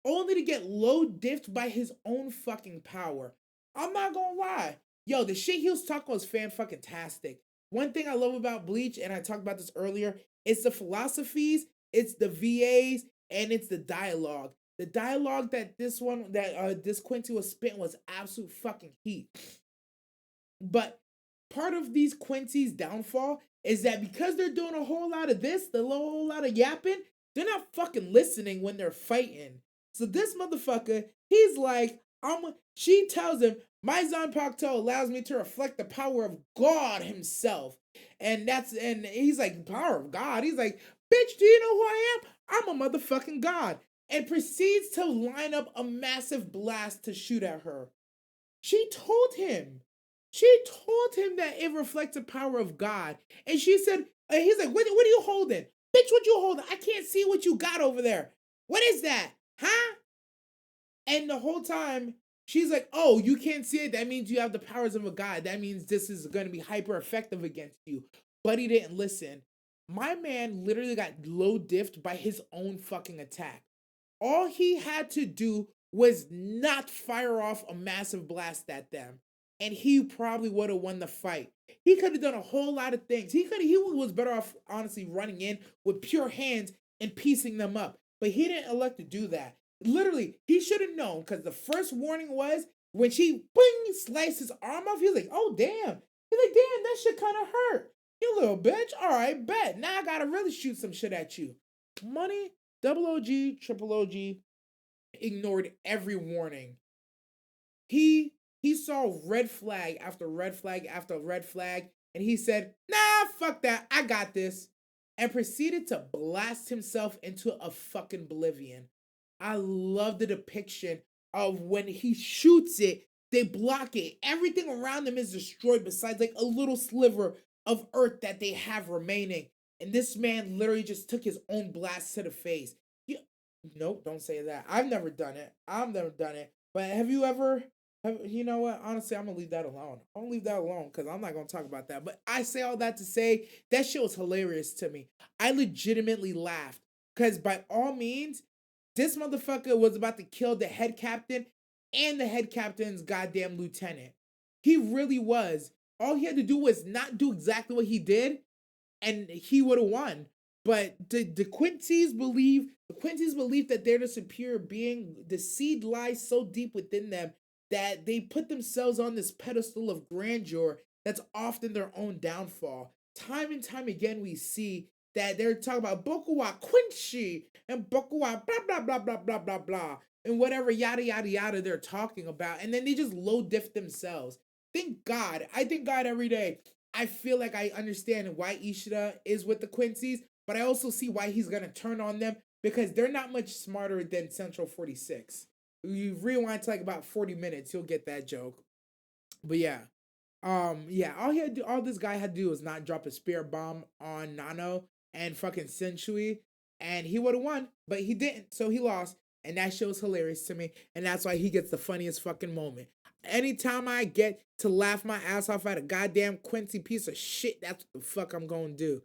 only to get low diffed by his own fucking power. I'm not gonna lie. Yo, the shit he was talking was fan fucking tastic. One thing I love about Bleach, and I talked about this earlier, it's the philosophies, it's the VAs, and it's the dialogue. The dialogue that this Quincy was spitting was absolute fucking heat. But part of these Quincy's downfall is that because they're doing a whole lot of this, the whole lot of yapping, they're not fucking listening when they're fighting. So this motherfucker, he's like, she tells him, my Zanpakuto allows me to reflect the power of God himself. And he's like, power of God? He's like, bitch, do you know who I am? I'm a motherfucking God. And proceeds to line up a massive blast to shoot at her. She told him. She told him that it reflects the power of God. And she said, and he's like, what are you holding? Bitch, what you holding? I can't see what you got over there. What is that? Huh? And the whole time, she's like, oh, you can't see it? That means you have the powers of a god. That means this is going to be hyper effective against you. But he didn't listen. My man literally got low diffed by his own fucking attack. All he had to do was not fire off a massive blast at them, and he probably would have won the fight. He could have done a whole lot of things. He was better off honestly running in with pure hands and piecing them up. But he didn't elect to do that. Literally, he should have known, because the first warning was when she bing sliced his arm off. He was like, "Oh damn!" He's like, "Damn, that shit kind of hurt." You little bitch. All right, bet. Now I gotta really shoot some shit at you. Money, double OG, triple OG ignored every warning. He saw red flag after red flag after red flag, and he said, "Nah, fuck that. I got this." And proceeded to blast himself into a fucking oblivion. I love the depiction of when he shoots it, they block it. Everything around them is destroyed besides like a little sliver of earth that they have remaining. And this man literally just took his own blast to the face. You, nope, don't say that. I've never done it. I've never done it. But have you ever? You know what? Honestly, I'm gonna leave that alone. I'm gonna leave that alone because I'm not gonna talk about that. But I say all that to say that shit was hilarious to me. I legitimately laughed because by all means, this motherfucker was about to kill the head captain and the head captain's goddamn lieutenant. He really was. All he had to do was not do exactly what he did, and he would have won. But the Quincy's belief that they're the superior being, the seed lies so deep within them that they put themselves on this pedestal of grandeur that's often their own downfall. time and time again we see that they're talking about Boku wa Quincy and Boku wa blah blah blah blah blah blah blah and whatever yada yada yada they're talking about, and then they just low diff themselves. Thank God. I thank God every day. I feel like I understand why Ishida is with the Quincy's, but I also see why he's gonna turn on them because they're not much smarter than Central 46. You rewind to like about 40 minutes, you'll get that joke. But yeah, yeah, all this guy had to do was not drop a spear bomb on Nano and fucking Sensui, and he would have won, but he didn't, so he lost, and that show's hilarious to me, and that's why he gets the funniest fucking moment. Anytime I get to laugh my ass off at a goddamn Quincy piece of shit, that's what the fuck I'm gonna do.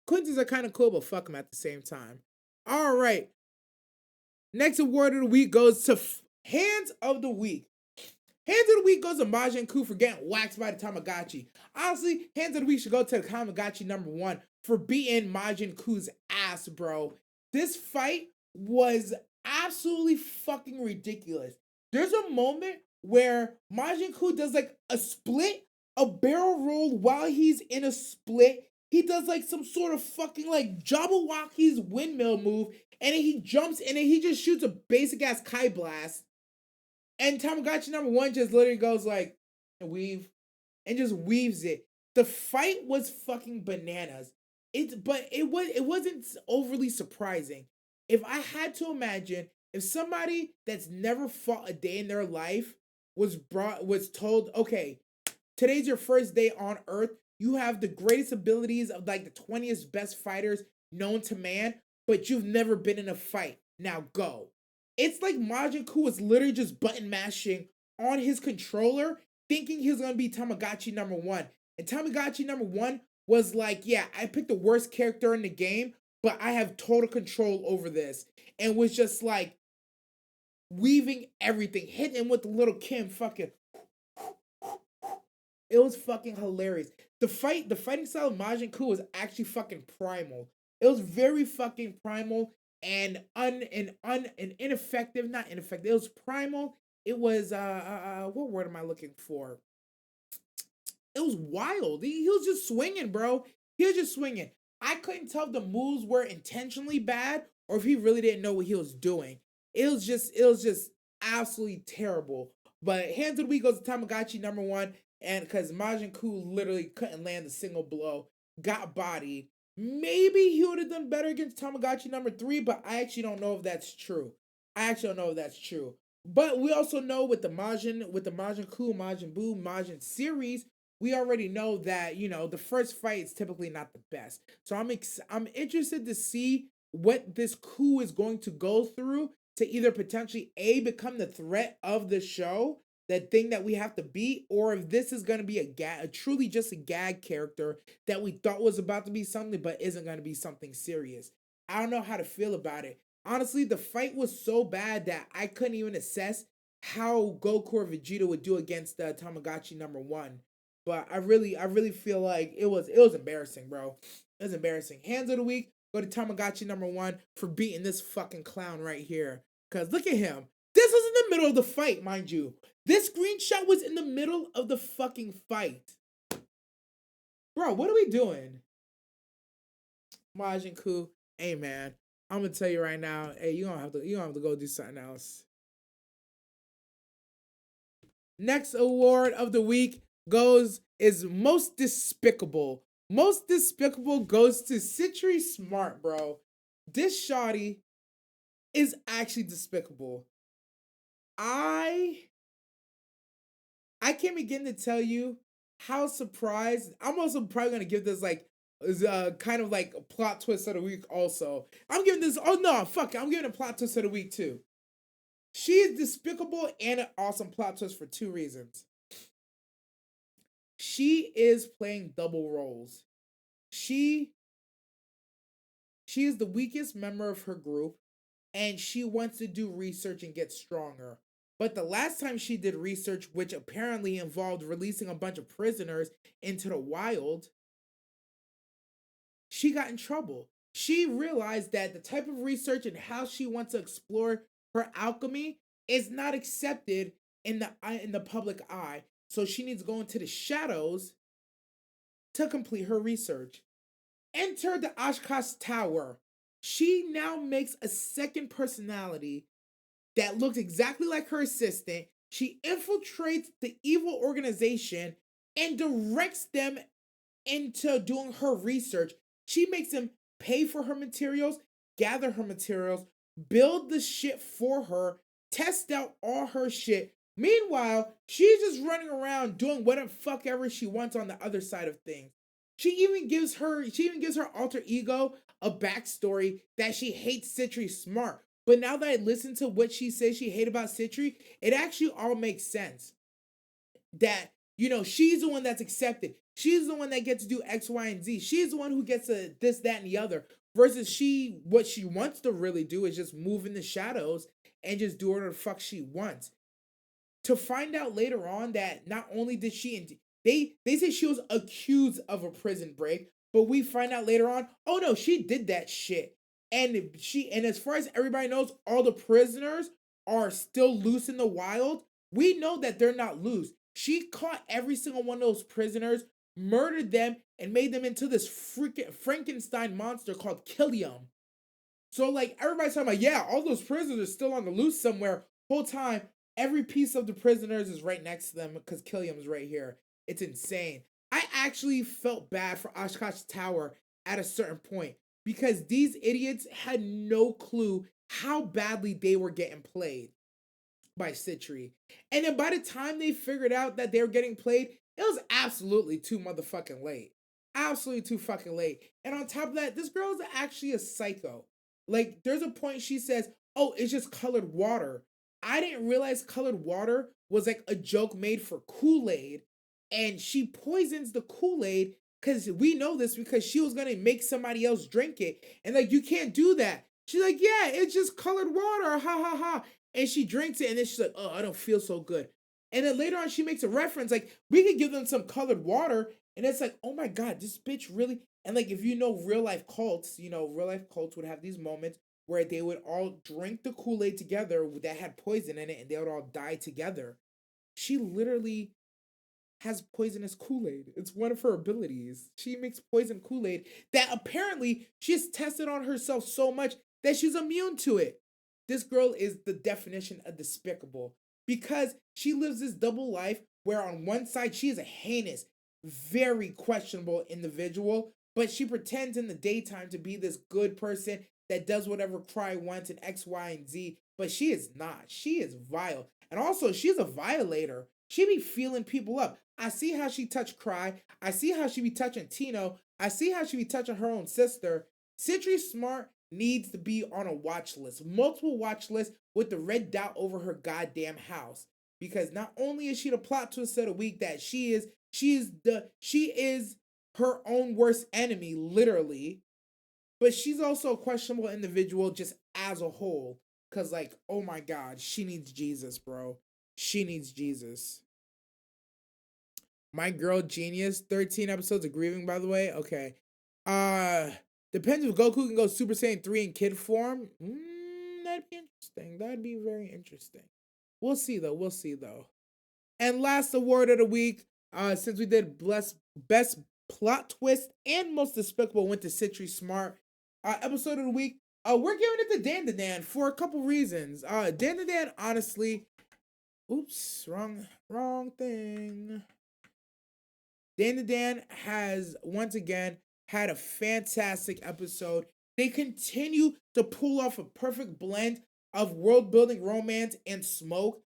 Quincy's are kind of cool, but fuck them at the same time. All right, next award of the week goes to Hands of the Week. Hands of the Week goes to Majin Ku for getting waxed by the Tamagotchi. Honestly, Hands of the Week should go to the Tamagotchi #1 for beating Majin Ku's ass, bro. This fight was absolutely fucking ridiculous. There's a moment where Majin Ku does like a split, a barrel roll while he's in a split. He does like some sort of fucking like Jabberwocky's windmill move, and then he jumps and then he just shoots a basic ass Kai blast. And Tamagotchi #1 just literally goes like, weave, and just weaves it. The fight was fucking bananas. It wasn't overly surprising. If I had to imagine, if somebody that's never fought a day in their life was told, okay, today's your first day on Earth. You have the greatest abilities of like the 20th best fighters known to man, but you've never been in a fight. Now go. It's like Majin Ku was literally just button mashing on his controller, thinking he was gonna be Tamagotchi #1. And Tamagotchi #1 was like, yeah, I picked the worst character in the game, but I have total control over this. And was just like weaving everything, hitting him with the little Kim fucking. It was fucking hilarious. The fighting style of Majin Ku was actually fucking primal. It was very fucking primal and ineffective. Not ineffective. It was primal. It was what word am I looking for? It was wild. He was just swinging, bro. He was just swinging. I couldn't tell if the moves were intentionally bad or if he really didn't know what he was doing. It was just absolutely terrible. But Hands of the Week goes to Tamagotchi #1, and because Majin Ku literally couldn't land a single blow, got bodied. Maybe he would have done better against Tamagotchi #3, but I actually don't know if that's true. I actually don't know if that's true. But we also know with the Majin Ku, Majin Buu, Majin series, we already know that the first fight is typically not the best. So I'm interested to see what this Ku is going to go through to either potentially become the threat of the show, that thing that we have to beat, or if this is going to be a truly just a gag character that we thought was about to be something but isn't going to be something serious. I don't know how to feel about it. Honestly, the fight was so bad that I couldn't even assess how Goku or Vegeta would do against the Tamagotchi #1. But I really feel like it was embarrassing, bro. It was embarrassing. Hands of the Week go to Tamagotchi #1 for beating this fucking clown right here. Cause look at him. This was in the middle of the fight, mind you. This screenshot was in the middle of the fucking fight. Bro, what are we doing? Majin Ku, hey man, I'm gonna tell you right now, hey, you don't have to go do something else. Next award of the week is most despicable. Most despicable goes to Citry Smart, bro. This shoddy is actually despicable. I can't begin to tell you how surprised. I'm also probably gonna give this like kind of like a plot twist of the week. Also, I'm giving this. Oh no, fuck! I'm giving a plot twist of the week too. She is despicable and an awesome plot twist for two reasons. She is playing double roles. She she is the weakest member of her group, and she wants to do research and get stronger. But the last time she did research, which apparently involved releasing a bunch of prisoners into the wild, she got in trouble. She realized that the type of research and how she wants to explore her alchemy is not accepted in the public eye. So she needs to go into the shadows to complete her research. Enter the Oshkosh Tower. She now makes a second personality that looks exactly like her assistant. She infiltrates the evil organization and directs them into doing her research. She makes them pay for her materials, gather her materials, build the shit for her, test out all her shit. Meanwhile, she's just running around doing whatever fuck ever she wants on the other side of things. She even gives her alter ego a backstory that she hates Citry Smart. But now that I listen to what she says she hates about Citry, it actually all makes sense. That, she's the one that's accepted. She's the one that gets to do X, Y, and Z. She's the one who gets to this, that, and the other. Versus what she wants to really do is just move in the shadows and just do whatever the fuck she wants. To find out later on that not only did they say she was accused of a prison break, but we find out later on, oh no, she did that shit. And as far as everybody knows, all the prisoners are still loose in the wild. We know that they're not loose. She caught every single one of those prisoners, murdered them, and made them into this freaking Frankenstein monster called Killium. So like everybody's talking about, yeah, all those prisoners are still on the loose somewhere. Whole time, every piece of the prisoners is right next to them because Killium's right here. It's insane. I actually felt bad for Oshkosh Tower at a certain point because these idiots had no clue how badly they were getting played by Citry. And then by the time they figured out that they were getting played, it was absolutely too motherfucking late. Absolutely too fucking late. And on top of that, this girl is actually a psycho. Like, there's a point she says, oh, it's just colored water. I didn't realize colored water was like a joke made for Kool-Aid. And she poisons the Kool-Aid because we know this because she was going to make somebody else drink it. And like, you can't do that. She's like, yeah, it's just colored water. Ha ha ha. And she drinks it and then she's like, oh, I don't feel so good. And then later on, she makes a reference like, we could give them some colored water. And it's like, oh my God, this bitch really. And like, if you know real life cults, real life cults would have these moments where they would all drink the Kool-Aid together that had poison in it and they would all die together. She literally has poisonous Kool-Aid. It's one of her abilities. She makes poison Kool-Aid that apparently she's tested on herself so much that she's immune to it. This girl is the definition of despicable because she lives this double life where on one side she is a heinous, very questionable individual, but she pretends in the daytime to be this good person that does whatever Cry wants and X, Y, and Z, but she is not. She is vile. And also, she's a violator. She be feeling people up. I see how she touched Cry. I see how she be touching Tino. I see how she be touching her own sister. Citry Smart needs to be on a watch list, multiple watch lists with the red dot over her goddamn house. Because not only is she the plot twist of the week that she is her own worst enemy, literally, but she's also a questionable individual just as a whole. Cause like, oh my God, she needs Jesus, bro. She needs Jesus. My Girl Genius, 13 episodes of grieving, by the way. Okay. Uh Depends if Goku can go Super Saiyan 3 in kid form. That'd be interesting. That'd be very interesting. We'll see though. We'll see though. And last award of the week, since we did best plot twist and most despicable went to Citry Smart. Episode of the week. We're giving it to Dan Dan for a couple reasons. Dan Dan, honestly, oops, wrong thing. Dan has once again had a fantastic episode. They continue to pull off a perfect blend of world building, romance, and smoke,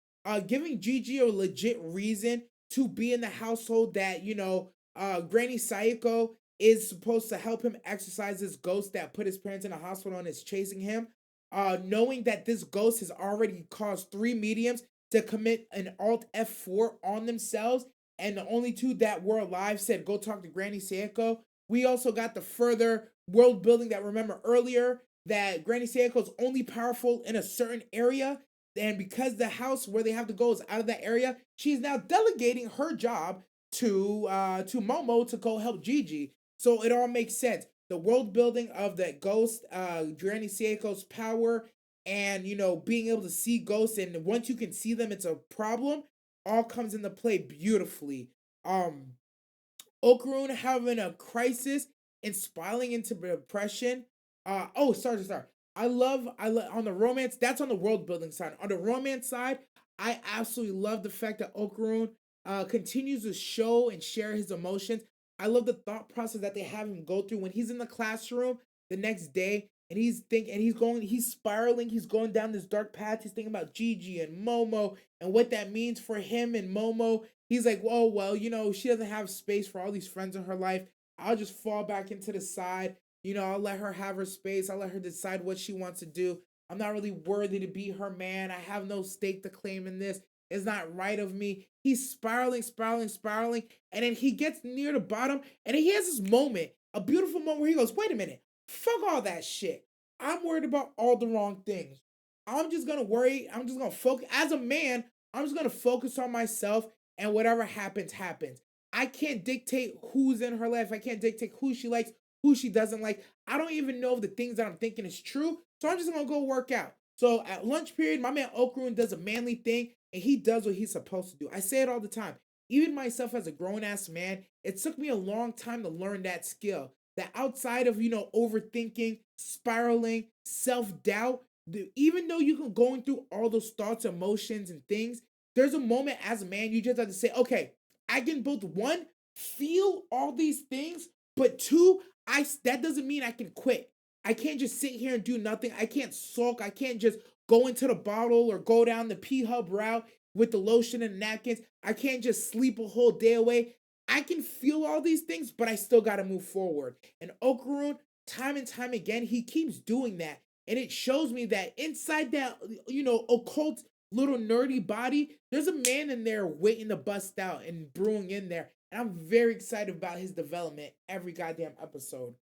giving Gigi a legit reason to be in the household that, Granny Sayako is supposed to help him exorcise this ghost that put his parents in a hospital and is chasing him. Knowing that this ghost has already caused 3 mediums to commit an Alt F4 on themselves, and the only 2 that were alive said, go talk to Granny Sayako. We also got the further world building that, remember earlier, that Granny Sayako is only powerful in a certain area. And because the house where they have to go is out of that area, she's now delegating her job to Momo to go help Gigi. So it all makes sense. The world building of that ghost, Granny Sayako's power, and being able to see ghosts, and once you can see them, it's a problem, all comes into play beautifully. Okarun having a crisis and spiraling into depression. Sorry. I love on the romance. That's on the world building side. On the romance side, I absolutely love the fact that Okarun continues to show and share his emotions. I love the thought process that they have him go through when he's in the classroom the next day and he's spiraling, he's going down this dark path. He's thinking about Gigi and Momo and what that means for him and Momo. He's like, "Whoa, well, she doesn't have space for all these friends in her life. I'll just fall back into the side. I'll let her have her space. I'll let her decide what she wants to do. I'm not really worthy to be her man. I have no stake to claim in this. It's not right of me." He's spiraling, and then he gets near the bottom, and he has this moment, a beautiful moment where he goes, "Wait a minute, fuck all that shit. I'm worried about all the wrong things. I'm just gonna worry. I'm just gonna focus as a man. I'm just gonna focus on myself, and whatever happens, happens. I can't dictate who's in her life. I can't dictate who she likes, who she doesn't like. I don't even know if the things that I'm thinking is true. So I'm just gonna go work out." So at lunch period, my man Okarun does a manly thing and he does what he's supposed to do. I say it all the time. Even myself as a grown ass man, it took me a long time to learn that skill. That outside of, overthinking, spiraling, self doubt, even though you can going through all those thoughts, emotions, and things, there's a moment as a man you just have to say, okay, I can both one, feel all these things, but two, that doesn't mean I can quit. I can't just sit here and do nothing. I can't sulk. I can't just go into the bottle or go down the P Hub route with the lotion and napkins. I can't just sleep a whole day away. I can feel all these things, but I still got to move forward. And Okarun, time and time again, he keeps doing that. And it shows me that inside that, occult little nerdy body, there's a man in there waiting to bust out and brewing in there. And I'm very excited about his development every goddamn episode.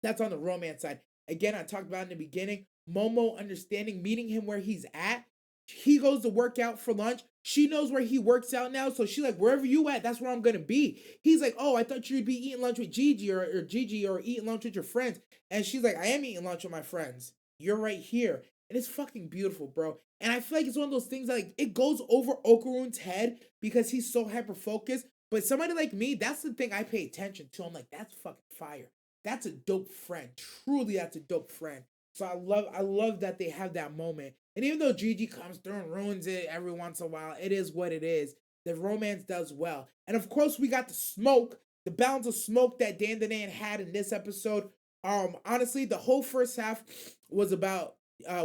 That's on the romance side. Again, I talked about in the beginning, Momo understanding, meeting him where he's at. He goes to work out for lunch. She knows where he works out now. So she's like, wherever you at, that's where I'm going to be. He's like, oh, I thought you'd be eating lunch with Gigi or Gigi or eating lunch with your friends. And she's like, I am eating lunch with my friends. You're right here. And it's fucking beautiful, bro. And I feel like it's one of those things that, like, it goes over Okarun's head because he's so hyper focused. But somebody like me, that's the thing I pay attention to. I'm like, that's fucking fire. That's a dope friend. Truly, that's a dope friend. So I love that they have that moment. And even though Gigi comes through and ruins it every once in a while, it is what it is. The romance does well. And of course, we got the smoke, the balance of smoke that Dan Dan had in this episode. Honestly, the whole first half was about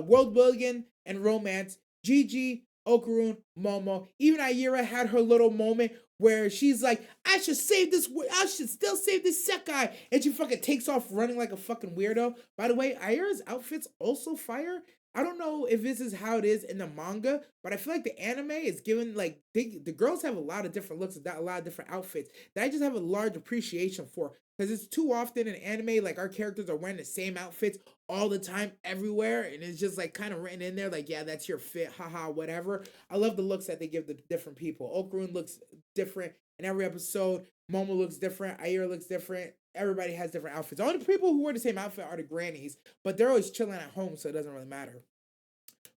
world building and romance. Gigi, Okarun, Momo. Even Aira had her little moment where she's like, I should save this, I should still save this Sekai. And she fucking takes off running like a fucking weirdo. By the way, Aira's outfit's also fire. I don't know if this is how it is in the manga, but I feel like the anime is given, like, the girls have a lot of different looks, a lot of different outfits that I just have a large appreciation for. Because it's too often in anime, like, our characters are wearing the same outfits all the time, everywhere, and it's just, like, kind of written in there, like, yeah, that's your fit, haha, whatever. I love the looks that they give the different people. Okarun looks different in every episode. Momo looks different. Aira looks different. Everybody has different outfits. The only people who wear the same outfit are the grannies, but they're always chilling at home, so it doesn't really matter.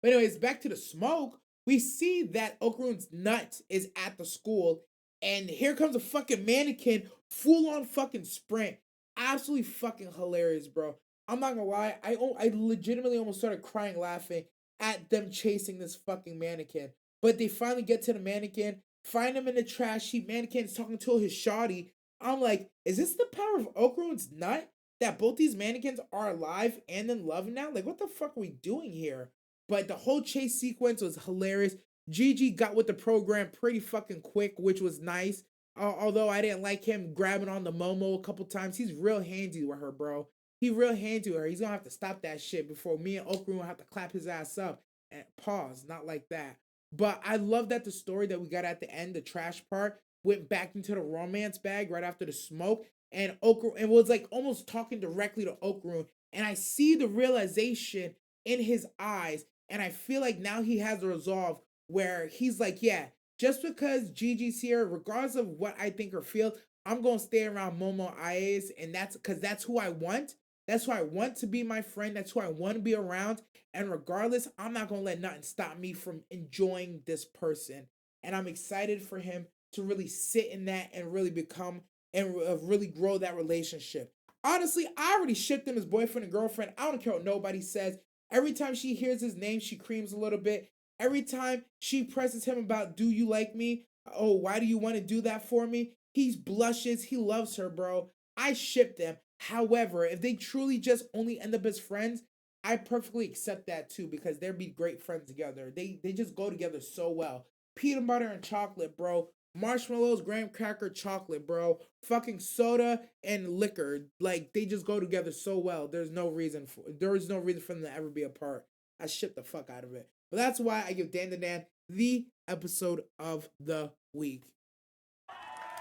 But anyways, back to the smoke. We see that Okarun's nut is at the school, and here comes a fucking mannequin, full on fucking sprint. Absolutely fucking hilarious, bro. I'm not gonna lie, I legitimately almost started crying laughing at them chasing this fucking mannequin. But they finally get to the mannequin, find him in the trash heap. Mannequin's talking to his shoddy. I'm like, is this the power of Okarun's nut? That both these mannequins are alive and in love now? Like, what the fuck are we doing here? But the whole chase sequence was hilarious. Gigi got with the program pretty fucking quick, which was nice. Although I didn't like him grabbing on the Momo a couple times. He's real handy with her, bro. He real handy with her. He's gonna have to stop that shit before me and Okarun will have to clap his ass up and pause. Not like that. But I love that the story that we got at the end, the trash part, went back into the romance bag right after the smoke. And Okarun and was like almost talking directly to Okarun. And I see the realization in his eyes. And I feel like now he has a resolve where he's like, yeah, just because Gigi's here, regardless of what I think or feel, I'm gonna stay around Momo Ayes, and that's because that's who I want. That's who I want to be my friend. That's who I want to be around. And regardless, I'm not gonna let nothing stop me from enjoying this person. And I'm excited for him to really sit in that and really become and really grow that relationship. Honestly, I already shipped them as boyfriend and girlfriend. I don't care what nobody says. Every time she hears his name, she creams a little bit. Every time she presses him about, do you like me? Oh, why do you want to do that for me? He blushes. He loves her, bro. I ship them. However, if they truly just only end up as friends, I perfectly accept that too because they'd be great friends together. They just go together so well. Peanut butter and chocolate, bro. Marshmallows, graham cracker, chocolate, bro. Fucking soda and liquor, like they just go together so well. There's no reason for them to ever be apart. I ship the fuck out of it. But that's why I give Dan the Dan the episode of the week.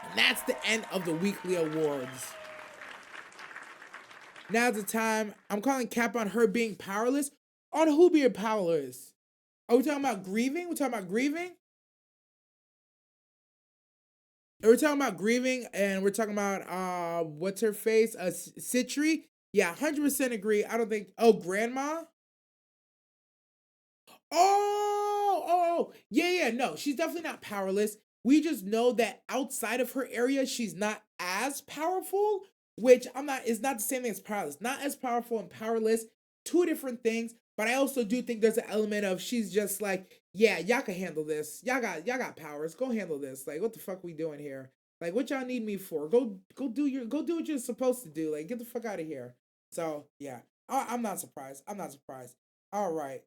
And that's the end of the weekly awards. Now's the time. I'm calling cap on her being powerless. On who being powerless? Are we talking about grieving? We're talking about grieving? We're talking about grieving and we're talking about what's her face? Citri? Yeah, 100% agree. I don't think grandma? Yeah, no, she's definitely not powerless. We just know that outside of her area, she's not as powerful, which I'm not is not the same thing as powerless. Not as powerful and powerless, two different things. But I also do think there's an element of she's just like, yeah, y'all can handle this. Y'all got powers. Go handle this. Like, what the fuck we doing here? Like, what y'all need me for? Go do what you're supposed to do. Like, get the fuck out of here. So yeah, I'm not surprised. I'm not surprised. All right.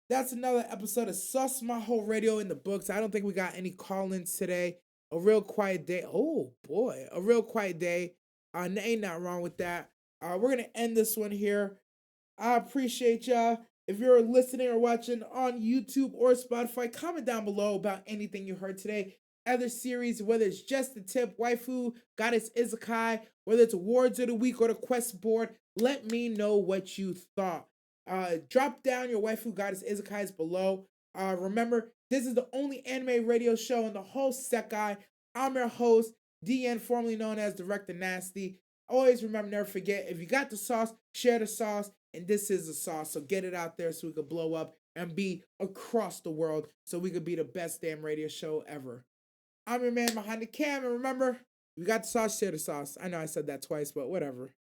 That's another episode of Sus Maho Radio in the books. I don't think we got any call-ins today. A real quiet day. Oh boy, a real quiet day. Ain't not wrong with that. We're gonna end this one here. I appreciate y'all. If you're listening or watching on YouTube or Spotify, comment down below about anything you heard today. Other series, whether it's just the tip, waifu, goddess isekai, whether it's awards of the week or the quest board, let me know what you thought. Drop down your waifu goddess isekais below. Remember, this is the only anime radio show in the whole Sekai. I'm your host, DN, formerly known as Director Nasty. Always remember, never forget, if you got the sauce, share the sauce. And this is the sauce. So get it out there so we could blow up and be across the world so we could be the best damn radio show ever. I'm your man behind the cam. And remember, you got the sauce, share the sauce. I know I said that twice, but whatever.